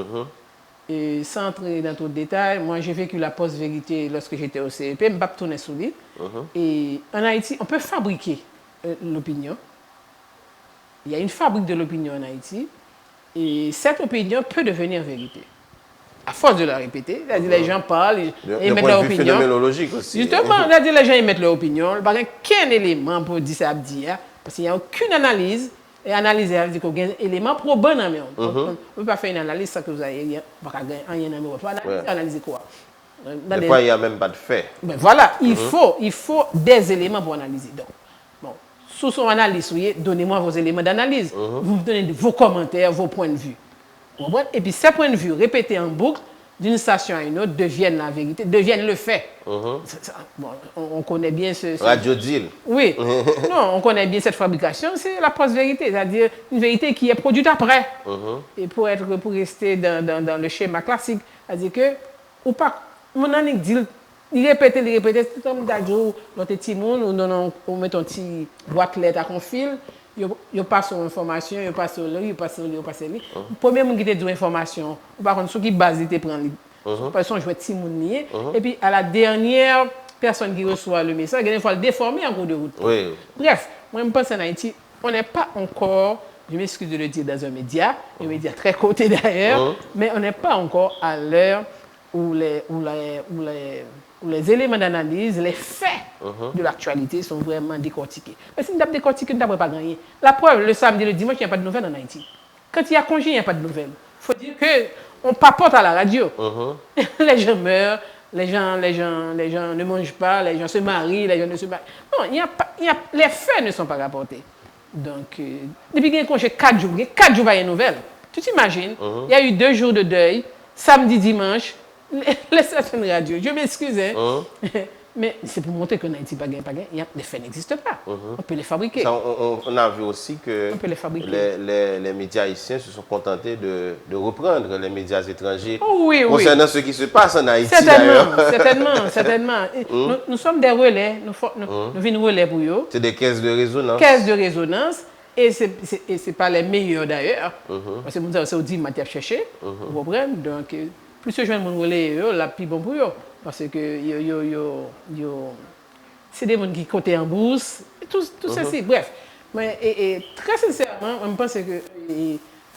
Et sans entrer dans tout le détail, moi j'ai vécu la post-vérité lorsque j'étais au CEP, je ne vais pas tourner sur lui. Et en Haïti, on peut fabriquer l'opinion. Il y a une fabrique de l'opinion en Haïti. Et cette opinion peut devenir vérité. À force de la répéter, c'est-à-dire les gens parlent, ils mettent leur opinion. Phénoménologique aussi. Justement, c'est-à-dire les gens ils mettent leur opinion. Il n'y a aucun élément pour dire ça, parce qu'il n'y a aucune analyse. Et analyser, ça veut dire qu'il y a un élément probant dans le monde. On ne peut pas faire une analyse sans que vous ayez rien dans le monde. Analyser quoi? Des fois, il n'y a même pas de fait. Ben voilà, il faut des éléments pour analyser. Donc, bon, sous son analyse, donnez-moi vos éléments d'analyse. Vous me donnez vos commentaires, vos points de vue. Et puis, ces points de vue répétés en boucle, d'une station à une autre, deviennent la vérité, deviennent le fait. Bon, on connaît bien ce... Radio deal. Oui. Non, on connaît bien cette fabrication, c'est la post-vérité, c'est-à-dire une vérité qui est produite après. Et pour rester dans le schéma classique, c'est-à-dire que, ou pas, mon ami dit, il répète, c'est comme d'adjo, dans tes petits mondes, on met un petit boîte lettre à qu'on file, il passe sur l'information, il passe sur le, il passe sur le, il passe sur le. Le premier monde qui te dit l'information, par contre, ceux qui basent, ils te prennent. Parce qu'on joue petit monde lié. Et puis, à la dernière personne qui reçoit le message, il faut le déformer en cours de route. Oui. Bref, moi, je pense en Haïti, on n'est pas encore, je m'excuse de le dire dans un média très coté d'ailleurs, mais on n'est pas encore à l'heure où les éléments d'analyse, les faits de l'actualité sont vraiment décortiqués. Mais si nous avons décortiqué, nous n'avons pas gagné. La preuve, le samedi et le dimanche, il n'y a pas de nouvelles en Haïti. Quand il y a congé, il n'y a pas de nouvelles. Il faut dire qu'on papote à la radio. Les gens meurent, les gens ne mangent pas, les gens se marient, les gens ne se marient. Non, les faits ne sont pas rapportés. Donc, depuis qu'il y a congé 4 jours, il y a 4 jours, il y a une nouvelle. Tu t'imagines, il y a eu 2 jours de deuil, samedi, dimanche, les stations de radio. Je m'excuse, mais c'est pour montrer qu'en Haïti, les faits n'existent pas. On peut les fabriquer. Ça, on a vu aussi que les médias haïtiens se sont contentés de reprendre les médias étrangers concernant ce qui se passe en Haïti. Certainement. Nous sommes des relais, nous venons relais pour eux. C'est des caisses de résonance. Caisses de résonance. Et ce n'est pas les meilleurs d'ailleurs. Parce que c'est au dit que je cherché. Vous comprenez? Donc, plus je joue mon relais, la plus bon pour eux. Parce que c'est des gens qui côté en bourse, tout ceci. Bref, mais très sincèrement, je pense que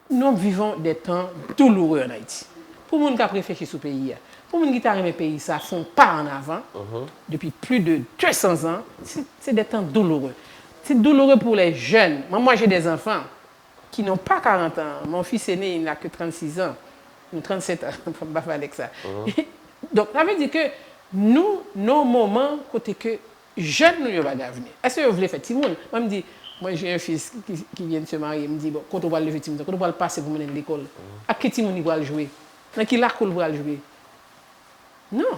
nous vivons des temps douloureux en Haïti. Pour les gens qui ont réfléchi sur le pays, pour les gens qui ont aimé le pays, ça ne font pas en avant. Depuis plus de 200 ans, c'est des temps douloureux. C'est douloureux pour les jeunes. Moi, j'ai des enfants qui n'ont pas 40 ans. Mon fils aîné, il n'a que 36 ans. 37 ans, il ne faut pas faire avec ça. Donc, ça veut dire que nos moments, côté que jeunes, nous n'avons pas d'avenir. Est-ce que vous voulez faire tout le monde? Moi, je me dis, Moi, j'ai un fils qui vient de se marier. Il me dit, bon, quand on va lever, quand on va le passer pour mener à l'école, à qui on va le jouer? Dans qui l'école va le jouer? Non.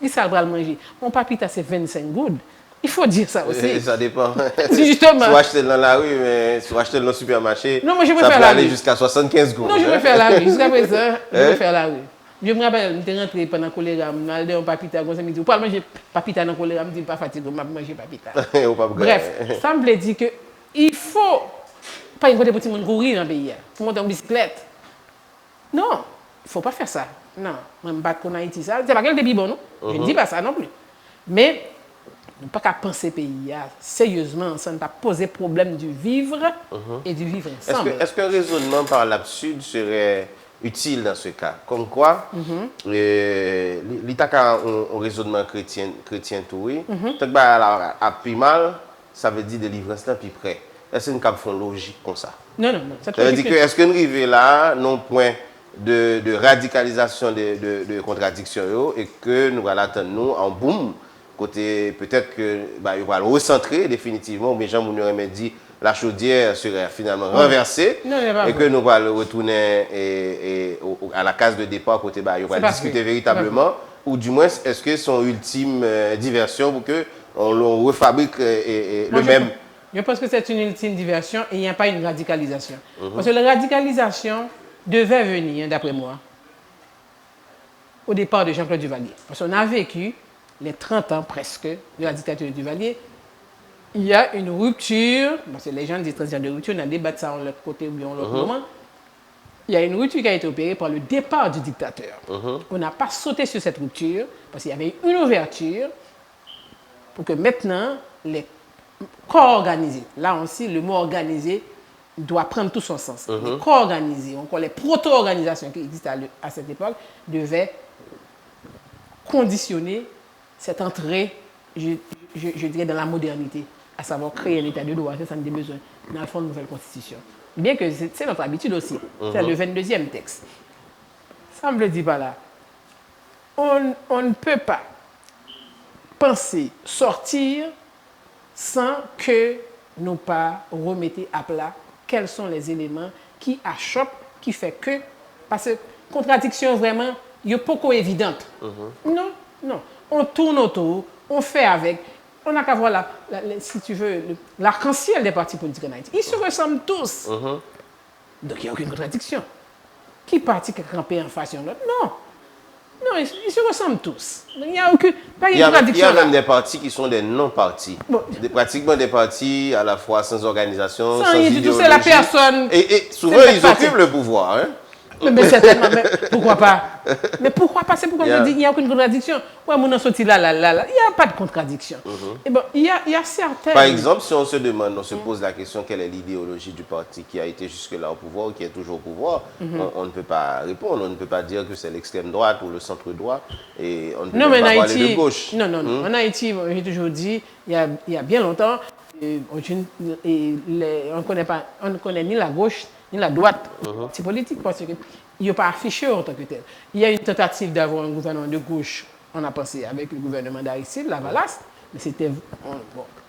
Il ça va le manger. Mon papita, c'est 25 gouttes. Il faut dire ça aussi. Ça dépend. Justement. Soit acheter dans la rue, mais soit acheter dans le supermarché, non, moi, je ça peut aller jusqu'à 75 gouttes. Non, je préfère la rue. Jusqu'à présent, je préfère la rue. Je me rappelle, je suis rentré pendant le choléra, je suis allé dans un papita, je me dis, vous pouvez manger papita dans le choléra, je me dis, pas fatigué, je vais manger papita. Bref, ça me dit que il faut pas une côté pour tout le monde courir dans le pays, pour monter en bicyclette. Non, il ne faut pas faire ça. Non, je ne vais pas qu'on Haïti ça. C'est pas qu'elle est bon, non? Je ne dis pas ça non plus. Mais, nous ne pouvons pas penser pays sérieusement, ça ne va pas poser problème du vivre et du vivre ensemble. Est-ce qu'un raisonnement par l'absurde serait utile dans ce cas? Comme quoi, l'État a un raisonnement chrétien tout, oui. Tant que à plus mal, ça veut dire délivrance là, puis près. Est-ce qu'une cap font logique comme ça? Non. Ça veut dire que est-ce qu'on arrive là, non point de radicalisation de contradictions et que nous allons attendre nous en boom, côté peut-être que il va le recentrer définitivement, mais Jean Mounir m'a dit la chaudière serait finalement renversée et que nous allons retourner à la case de départ côté il va discuter véritablement ou du moins est-ce que son ultime diversion pour que on refabrique le même. Je pense que c'est une ultime diversion et il n'y a pas une radicalisation. Parce que la radicalisation devait venir, d'après moi, au départ de Jean-Claude Duvalier. Parce qu'on a vécu les 30 ans presque de la dictature de Duvalier. Il y a une rupture, parce que les gens disent transition de rupture, on a débattu ça en l'autre côté ou bien en l'autre moment. Il y a une rupture qui a été opérée par le départ du dictateur. On n'a pas sauté sur cette rupture parce qu'il y avait une ouverture pour que maintenant les corps organisés, là aussi le mot organisé doit prendre tout son sens. Les corps organisés, encore les proto-organisations qui existent à cette époque, devaient conditionner cette entrée, je dirais, dans la modernité, à savoir créer un état de droit, c'est ça nous a besoin, dans le fond de nouvelle constitution. Bien que c'est notre habitude aussi, c'est le 22e texte. Ça me le dit pas là. On ne peut pas penser sortir sans que nous pas remettions à plat quels sont les éléments qui achoppent, qui fait que, parce que contradiction vraiment, il n'est pas évidente. Non. On tourne autour, on fait avec. On n'a qu'à voir, si tu veux, l'arc-en-ciel des partis politiques en Haïti. Ils se ressemblent tous. Donc, il n'y a aucune contradiction. Qui parti qui est campé en face de l'autre? Non, ils se ressemblent tous. Donc, il n'y a aucune contradiction. Il y a même des partis qui sont des non-partis. Bon. Pratiquement des partis à la fois sans organisation, sans idéologie. C'est la personne. Et souvent, ils occupent le pouvoir. Hein? Mais certainement, mais pourquoi pas? Mais pourquoi pas? C'est pourquoi je dis qu'il n'y a aucune contradiction. Ouais, mon sorti là. Il n'y a pas de contradiction. Et bon, il y a certaines. Par exemple, si on se demande, on se pose la question quelle est l'idéologie du parti qui a été jusque-là au pouvoir, qui est toujours au pouvoir, on ne peut pas répondre. On ne peut pas dire que c'est l'extrême droite ou le centre droit. Et on ne peut pas parler de gauche. Non. En Haïti, j'ai toujours dit, il y a bien longtemps, on ne connaît ni la gauche ni la droite. C'est politique parce qu'il n'y a pas affiché en tant que tel. Il y a une tentative d'avoir un gouvernement de gauche, on a pensé avec le gouvernement d'Aristide, la Valasse, mais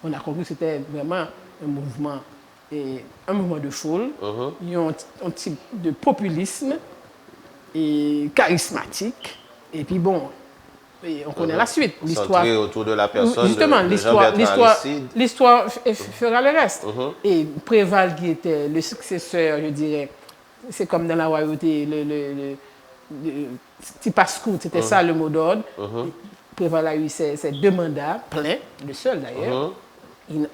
on a compris que c'était vraiment un mouvement de foule. Il y a un type de populisme et charismatique. Et puis bon, on connaît la suite. L'histoire autour de la personne. Justement, l'histoire fera le reste. Et Préval, qui était le successeur, je dirais, c'est comme dans la royauté, le Tipascout, c'était ça le mot d'ordre. Préval a eu ses 2 mandats pleins, le seul d'ailleurs. Il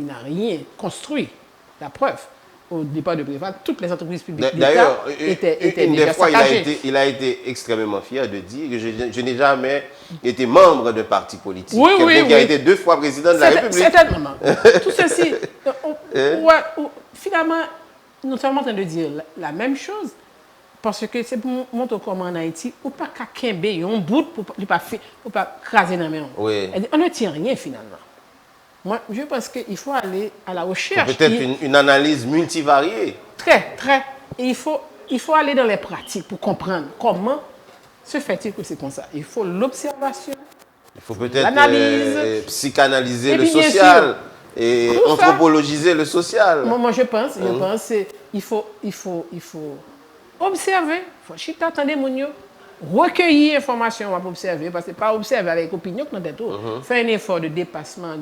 n'a rien construit. La preuve. Au départ de Préval, toutes les entreprises publiques d'État étaient déjà saccagées. Il a été extrêmement fier de dire que je n'ai jamais été membre de parti politique. Oui. Qui a été 2 fois président de la République. Certainement. Tout ceci, finalement, nous sommes en train de dire la même chose. Parce que c'est pour montrer comment en Haïti, ou pas qu'à Kembe, un bout pour ne pas craser dans la main. On ne tient rien finalement. Moi, je pense qu'il faut aller à la recherche. Peut-être une analyse multivariée. Très. Et il faut aller dans les pratiques pour comprendre comment se fait-il que c'est comme ça. Il faut l'observation. Il faut peut-être psychanalyser le social. anthropologiser le social. Moi, je pense, il faut observer, il faut chita, attendez, mon recueillir information, on va observer, parce que pas observer avec opinion que nous avons. Faire un effort de dépassement,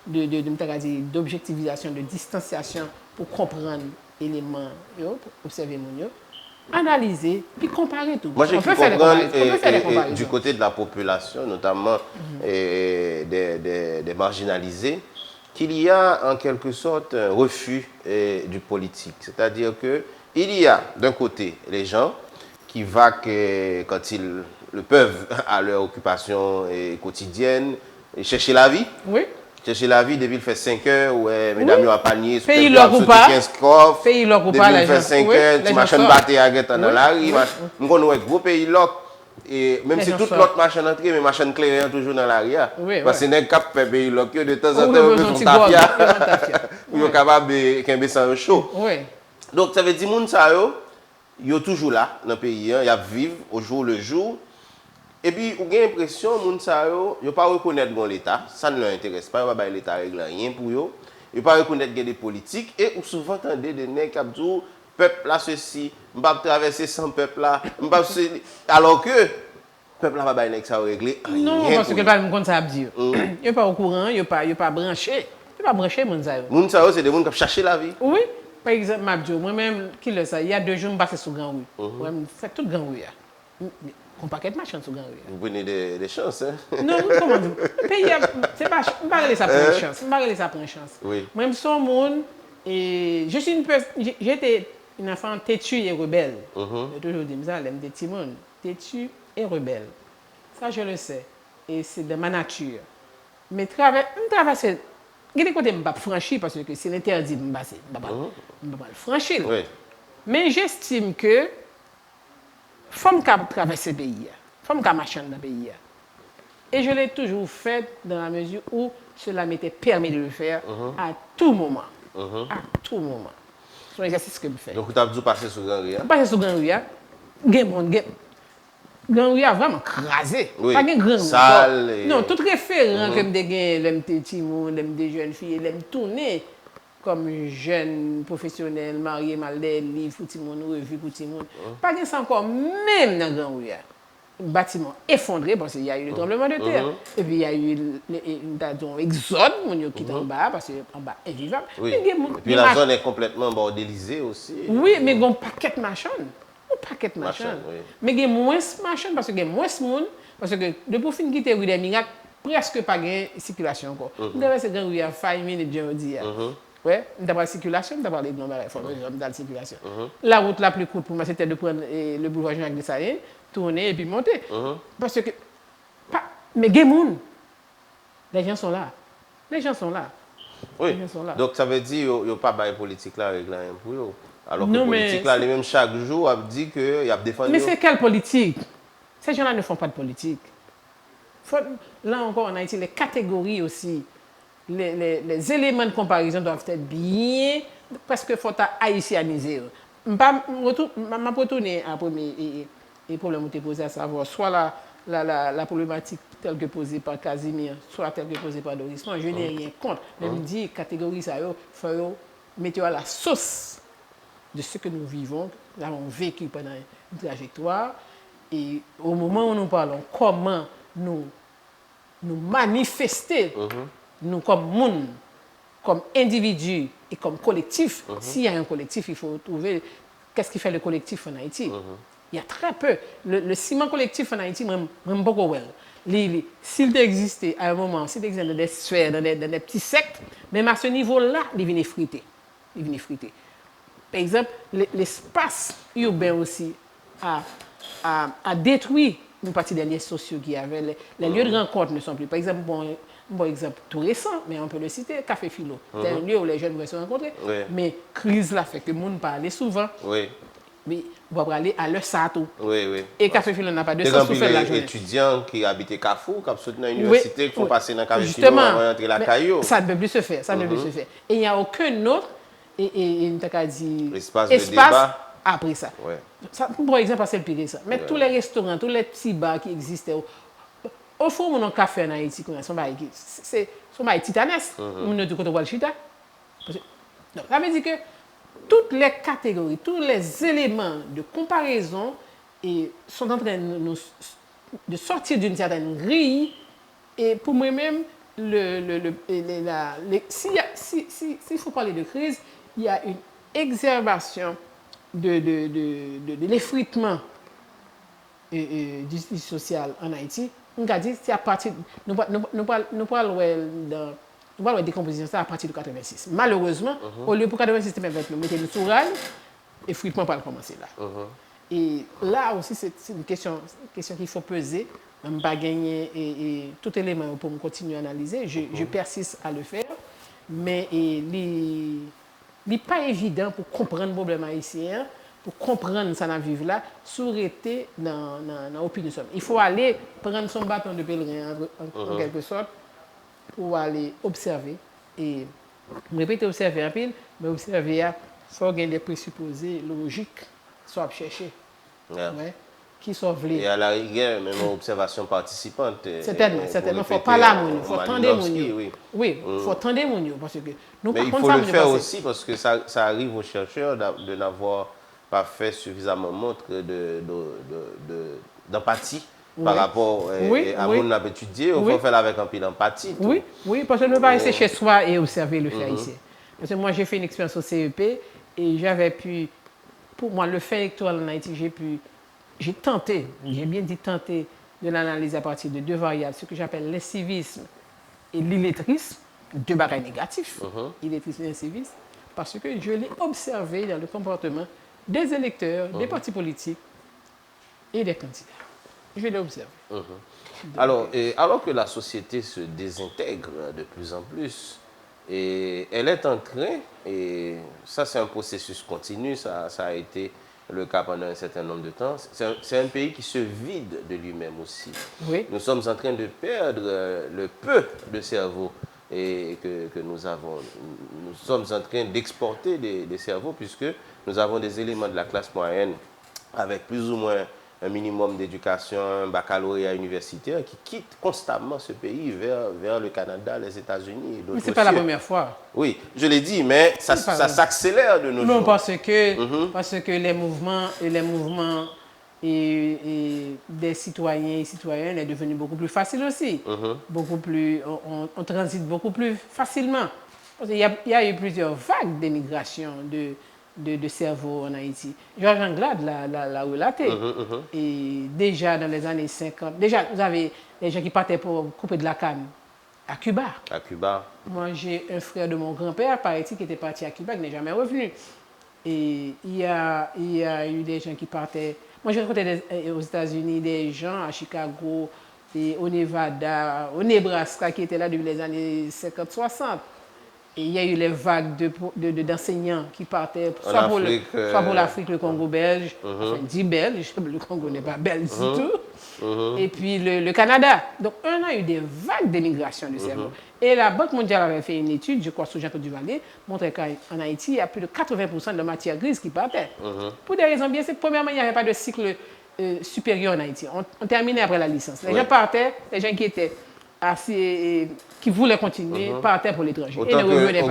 d'objectivisation, de distanciation pour comprendre les éléments, pour observer mon analyser, puis comparer tout. Moi, j'ai comprendre du côté de la population, notamment des marginalisés, qu'il y a en quelque sorte un refus du politique. C'est-à-dire qu'il y a d'un côté les gens qui vaquent quand ils le peuvent à leur occupation quotidienne et chercher la vie. Oui. Chercher la vie, depuis il fait 5 heures, ouais, mesdames, ils ont panier, pays leur ou pas, 15 coffres, pays leur ou depuis pas, il fait 5 heures, tu machines batté à guetter dans la rue, nous avons un gros pays là, et même si toute l'autre machine entrée, mais machine claire toujours dans la rue, parce que c'est un cap fait pays là, que de temps en temps, on peut faire tapia, pour être capable de faire ça chaud. Donc ça veut dire que les gens sont toujours là dans le pays, ils vivent au jour le jour. Et puis, on a l'impression que les gens ne pas reconnaître l'État, ça ne leur intéresse pas, ils ne vont pas l'État régler rien pour eux. Ils ne vont pas reconnaître des politiques et souvent entendez des nègres qui disent peuple là ceci, je ne vais pas traverser sans peuple là, alors que le peuple là va pas régler rien. Non, parce que le peuple comme ça dire. Il n'est pas au courant, il n'est pas branché. Il n'est pas branché, les gens. C'est des gens qui cherchent la vie. Oui, par exemple, moi-même, il y a 2 jours, je passe sur Grand Rue. Je fais toute Grand Rue. On paquet de machines sur Grand Rue. Vous prenez des chances, hein? Non, comment dire? C'est pas, je ne pas ça pour une chance. Je ne pas ça pour une chance. Oui. Moi, je suis un monde et je suis j'étais une enfant têtue et rebelle. J'ai toujours dit ça, j'aime des petits mondes, têtue et rebelle. Ça, je le sais. Et c'est de ma nature. Mais traverser, il y a des côtés que je ne peux pas franchir parce que c'est l'interdit de me passer. Je ne peux pas le franchir. Oui. Mais j'estime que femme qui traverse le pays, femme qui marche dans le pays. Et je l'ai toujours fait dans la mesure où cela m'était permis de le faire à tout moment. À tout moment. C'est un exercice que je fais. Donc, tu as dû passer sur Grand Rue? Passer sur Grand Rue, Grand Rue a vraiment crasé. Oui. Pas de Grand Sale. Non, tout référent que je gagne, les petits les jeunes filles, les tourner comme jeune professionnel, marié, malade, livre, foutimon, revue, foutimon. Pas de ça encore, même dans Grand Rue. Un bâtiment effondré parce qu'il y a eu le tremblement de terre. Et puis il y a eu l'exode, qui est en bas, parce qu'en bas, invivable. Oui. Et puis la zone est complètement bordélisée aussi. Oui, mais il y a un paquet de machines. Un paquet de machines. Oui. Mais il y a moins de machines parce qu'il y a moins de monde. Parce que depuis fin quitter rue des Miracles, presque pas de circulation encore. Nous avons cette rue à 5 minutes de jeudi. Oui, nous avons la circulation, nous avons parlé de la circulation. La route la plus courte pour moi, c'était de prendre le boulevard Jean-Jacques Dessalines, tourner et puis monter. Parce que, mais il y a des gens. Les gens sont là. Les gens sont là. Oui. Les gens sont là. Donc ça veut dire qu'il n'y a pas de politique là régler rien pour eux. Alors que non, la politique là, les mêmes chaque jour, a dit qu'il y a défendu. Mais c'est quelle politique? Ces gens-là ne font pas de politique. Là encore, en Haïti, les catégories aussi. Les éléments de comparaison doivent être bien, parce qu'il faut haïtianiser. Je vais retourner à premier problème que tu as posé, à savoir soit la problématique telle que posée par Casimir, soit telle que posée par Doris. Moi, je n'ai rien contre. Mais je dis, catégorie, ça, il faut mettre à la sauce de ce que nous vivons, nous avons vécu pendant une trajectoire. Et au moment où nous parlons, comment nous manifester, nous comme monde, comme individu et comme collectif. S'il y a un collectif, il faut trouver qu'est-ce qui fait le collectif en Haïti. Il y a très peu. Le ciment collectif en Haïti, même beaucoup. S'il existait à un moment, s'il existait dans des sphères, dans des petits sectes, même à ce niveau-là, il vient friter. Par exemple, l'espace urbain aussi a détruit une partie des liens sociaux qu'il y avait. Les lieux de rencontre ne sont plus. Par exemple, bon exemple tout récent, mais on peut le citer, Café Philo. C'est un lieu où les jeunes vont se rencontrer. Mais crise là fait que le monde parle souvent. Mais on va aller à leur sato. Et Café Philo n'a pas de sens pour faire la journée. Les étudiants qui habitent Carrefour, qui sont dans l'université, qui font passer dans Café Philo avant d'entrer la caillou. Ça ne peut plus se faire. Et il n'y a aucun autre espace de débat après ça. Par exemple, c'est le pire ça. Mais tous les restaurants, tous les petits bars qui existaient, au fond, mon café en Haïti, maille titanesque. On ne dit qu'on voit le chita. Donc, ça veut dire que toutes les catégories, tous les éléments de comparaison sont en train de sortir d'une certaine grille. Et pour moi-même, s'il faut parler de crise, il y a une exacerbation de l'effritement du justice sociale en Haïti. On a dit c'est à partir nous parlons de décomposition ça à partir de 86. Malheureusement, au lieu pour 86 nous mettons le soural, l'effritement pas commencer là. Et là aussi c'est une question qu'il faut peser. Je ne pas gagner et tout élément pour me continuer à analyser. Je persiste à le faire, mais il n'est pas évident pour comprendre le problème haïtien, pour comprendre ça dans vivre là, s'arrêter dans l'opinion. Il faut aller prendre son bâton de pèlerin en quelque sorte pour aller observer. Et je répète observer un peu, mais observer, il faut gagner des présupposés logiques, soit chercher. Yeah. Ouais. Qui sauve les... Et à la rigueur, même une observation participante. Certainement. Il faut pas la moune, il faut tendre moun. Oui, il faut tendre moun. Parce que nous, mais il faut le faire aussi parce que ça arrive aux chercheurs de n'avoir pas fait suffisamment montre d'empathie par rapport à mon étudié. Il faut faire avec un peu d'empathie. Oui, parce que nous ne pas rester chez soi et observer le fait ici. Parce que moi, j'ai fait une expérience au CEP et j'avais pu, pour moi, le fait électoral en Haïti, j'ai tenté, j'ai bien dit tenté, de l'analyser à partir de deux variables, ce que j'appelle l'incivisme et l'illettrisme, deux bagages négatifs, illettrisme et incivisme, parce que je l'ai observé dans le comportement des électeurs, des partis politiques et des candidats. Je l'ai observé. Alors que la société se désintègre de plus en plus, et elle est en train, et ça c'est un processus continu, ça a été le cas pendant un certain nombre de temps. C'est un pays qui se vide de lui-même aussi. Oui. Nous sommes en train de perdre le peu de cerveau que nous avons. Nous sommes en train d'exporter des cerveaux puisque nous avons des éléments de la classe moyenne avec plus ou moins un minimum d'éducation, un baccalauréat universitaire qui quittent constamment ce pays vers le Canada, les États-Unis et d'autres. Mais ce n'est pas la première fois. Oui, je l'ai dit, mais ça s'accélère de nos jours. Non, parce que les mouvements des citoyens et citoyennes est devenu beaucoup plus facile aussi. Beaucoup plus, on transite beaucoup plus facilement. Parce qu'il y a eu plusieurs vagues d'émigration de cerveau en Haïti. Georges Anglade l'a relaté. Et déjà dans les années 50, vous avez des gens qui partaient pour couper de la canne à Cuba. À Cuba. Moi, j'ai un frère de mon grand-père, paraît-il, qui était parti à Cuba, qui n'est jamais revenu. Et il y a eu des gens qui partaient. Moi, j'ai rencontré aux États-Unis des gens à Chicago, et au Nevada, au Nebraska, qui étaient là depuis les années 50-60. Et il y a eu les vagues d'enseignants qui partaient, soit pour l'Afrique, le Congo belge, enfin, dit belge, le Congo n'est pas belge du tout, et puis le Canada. Donc, on a eu des vagues d'émigration du cerveau. Et la Banque mondiale avait fait une étude, je crois, sous Jean-Claude Duvalier, montrait qu'en Haïti, il y a plus de 80% de matière grise qui partait. Pour des raisons bien simples. Premièrement, il n'y avait pas de cycle supérieur en Haïti. On terminait après la licence. Les gens partaient, les gens qui étaient qui voulaient continuer, partaient pour l'étranger.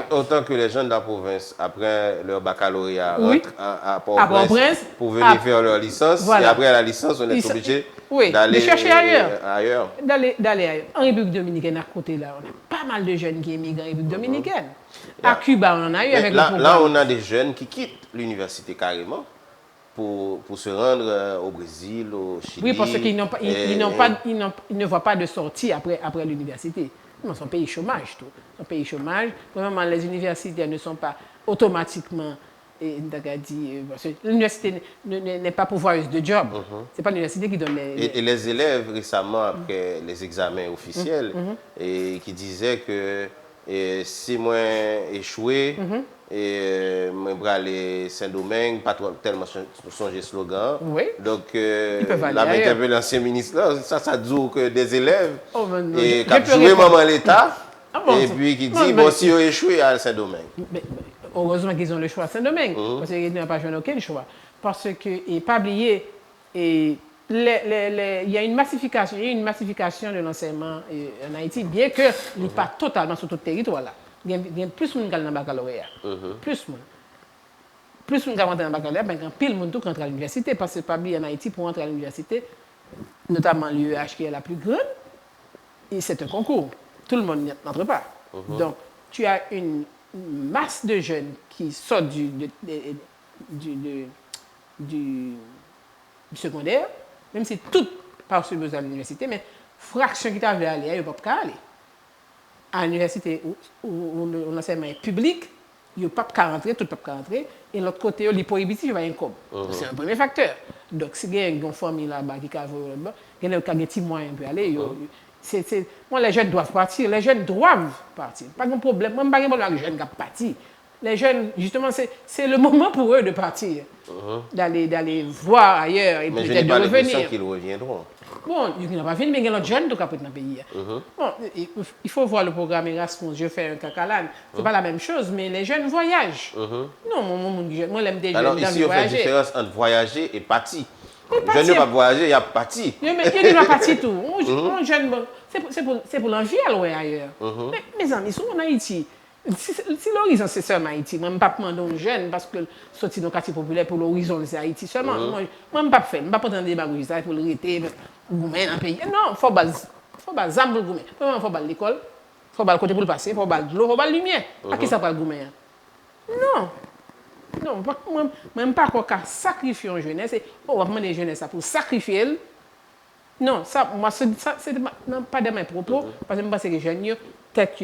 Autant que les gens de la province, après leur baccalauréat, rentrent à Port-au-Prince pour venir faire leur licence. Voilà. Et après la licence, on est obligé d'aller chercher ailleurs. D'aller ailleurs. En République dominicaine, à côté là, on a pas mal de jeunes qui émigrent en République dominicaine. À Cuba, on en a eu avec là, on a des jeunes qui quittent l'université carrément pour se rendre au Brésil, au Chili. Oui, parce qu'ils ne voient pas de sortie après l'université. C'est un pays chômage, tout. C'est un pays chômage. Premièrement, les universités ne sont pas automatiquement... L'université n'est pas pourvoyeuse de job. Ce n'est pas l'université qui donne Et les élèves, récemment, après les examens officiels, et qui disaient que si moi échoué, et moi aller Saint-Domingue, pas tellement changer slogan. Oui. Donc, l'ancien ministre là, ça dit que des élèves et qui ont joué maman l'État et puis qui dit bon si ils ont échoué à Saint-Domingue. Heureusement qu'ils ont le choix à Saint-Domingue parce qu'ils n'ont pas joué aucun choix. Parce que, et pas oublier, et il y a une massification, de l'enseignement en Haïti, bien que ce n'est pas totalement sur tout le territoire. Là. Il y a plus de monde qui dans le baccalauréat. Plus de monde. Plus de monde qui rentre dans le baccalauréat, ben, quand pile de monde qui rentre à l'université, parce que pas bien en Haïti, pour entrer à l'université, notamment l'UEH qui est la plus grande, c'est un concours. Tout le monde n'entre pas. Donc, tu as une masse de jeunes qui sortent du secondaire, même si tout par sur besoin à l'université, mais fraction qui t'avait aller, il ne peut pas aller. À l'université où l'enseignement est public, il ne peut pas rentrer, tout ne peut pas rentrer, et l'autre côté, il est prohibitif, il va y avoir un C'est un premier facteur. Donc, si il y a une famille là-bas qui a il y a des petits moyens pour aller. Moi, les jeunes doivent partir. Les jeunes doivent partir. Pas de problème. Moi, je n'ai pas de problème avec les jeunes qui partent. Les jeunes, justement, c'est le moment pour eux de partir. D'aller voir ailleurs et peut-être de revenir. Mais je n'ai pas l'impression qu'ils reviendront. Bon, ils n'ont pas fini, mais il y a d'autres jeunes qui sont dans le pays. Bon, il faut voir le programme Erasmus. Je fais un cacalan. Ce n'est pas la même chose, mais les jeunes voyagent. Non, moi, j'aime des jeunes. Alors, ici, on fait la différence entre voyager et partir. Je ne vais pas voyager, il y a parti. Mais il n'y a pas parti tout. C'est pour l'envie à loin ailleurs. Mais mes amis, sont en Haïti. Si l'horizon c'est seulement Haïti, moi je ne vais pas demander aux jeunes parce que sortir dans le quartier populaire pour l'horizon c'est Haïti seulement. Moi je ne vais pas faire, je ne vais pas prendre des bagages pour le rester, goumer dans le pays. Non, il faut pas zam pour le goumer. Il faut pas l'école, il faut pas le côté pour le passer, il faut pas de l'eau, il faut pas la lumière. À qui ça va le goumer? Non. Non, moi je ne pas encore sacrifier une jeunesse. On va demander jeunesse pour sacrifier. Non, ça, moi, c'est pas de mes propos, parce que je pense que les jeunes, peut-être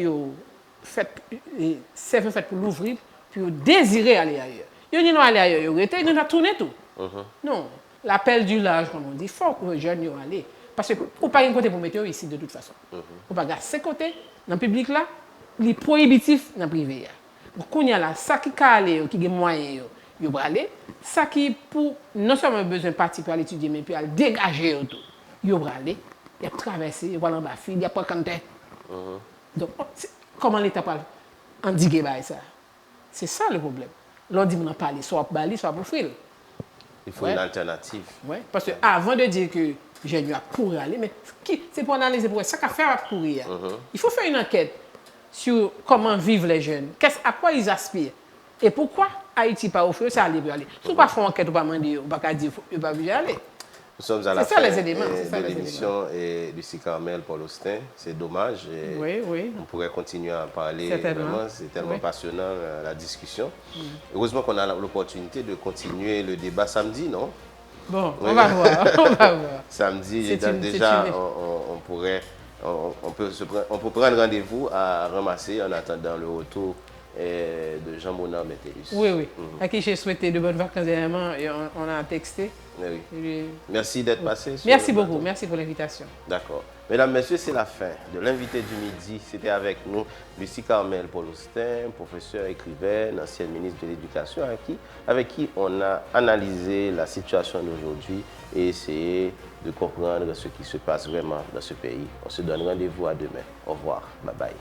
c'est fait pour l'ouvrir, pour désirer aller ailleurs. Ils n'ont pas aller ailleurs, ils ont tourné tout. Non, l'appel du large, comme on dit, il faut que les jeunes y aller. Parce que vous pas un côté pour mettre ici de toute façon. Vous pas garder ces côtés, dans le public là, les prohibitifs dans le privé. Donc, il y a là, ça qui peut aller, qui a moyen, il va aller. Ça qui, pour non seulement besoin de partir pour aller étudier, mais pour aller dégager tout. Il va aller, il va traverser, il va aller en bas, il va pas canter. Donc, comment l'État parle endiguer ça? C'est ça le problème. L'on dit qu'on n'a pas parlé, soit pour Bali, soit pour Fril. Il faut une alternative. Oui, parce que avant de dire que j'ai dû courir aller, mais c'est pour analyser pour ça qu'a fait à courir. Il faut faire une enquête sur comment vivent les jeunes, à quoi ils aspirent et pourquoi Haïti pas offrir ça aller pour aller. Si on pas faire une enquête, on pas demander, on pas dire il va aller. Nous sommes à la fin de l'émission et Lucie Carmel, Paul Austin. C'est dommage. Oui. On pourrait continuer à parler. Vraiment, c'est tellement passionnant la discussion. Heureusement qu'on a l'opportunité de continuer le débat samedi, non? Bon, on va voir. Samedi, déjà, on peut prendre rendez-vous à ramasser en attendant le retour de Jean-Bonan Metellus. Oui. À qui j'ai souhaité de bonnes vacances dernièrement et on a texté. Oui. Merci d'être passé. Merci beaucoup. Merci pour l'invitation. D'accord. Mesdames, Messieurs, c'est la fin de l'invité du midi. C'était avec nous Lucie Carmel Paul Austin, professeure, écrivaine, ancienne ministre de l'Éducation, avec qui on a analysé la situation d'aujourd'hui et essayé de comprendre ce qui se passe vraiment dans ce pays. On se donne rendez-vous à demain. Au revoir. Bye bye.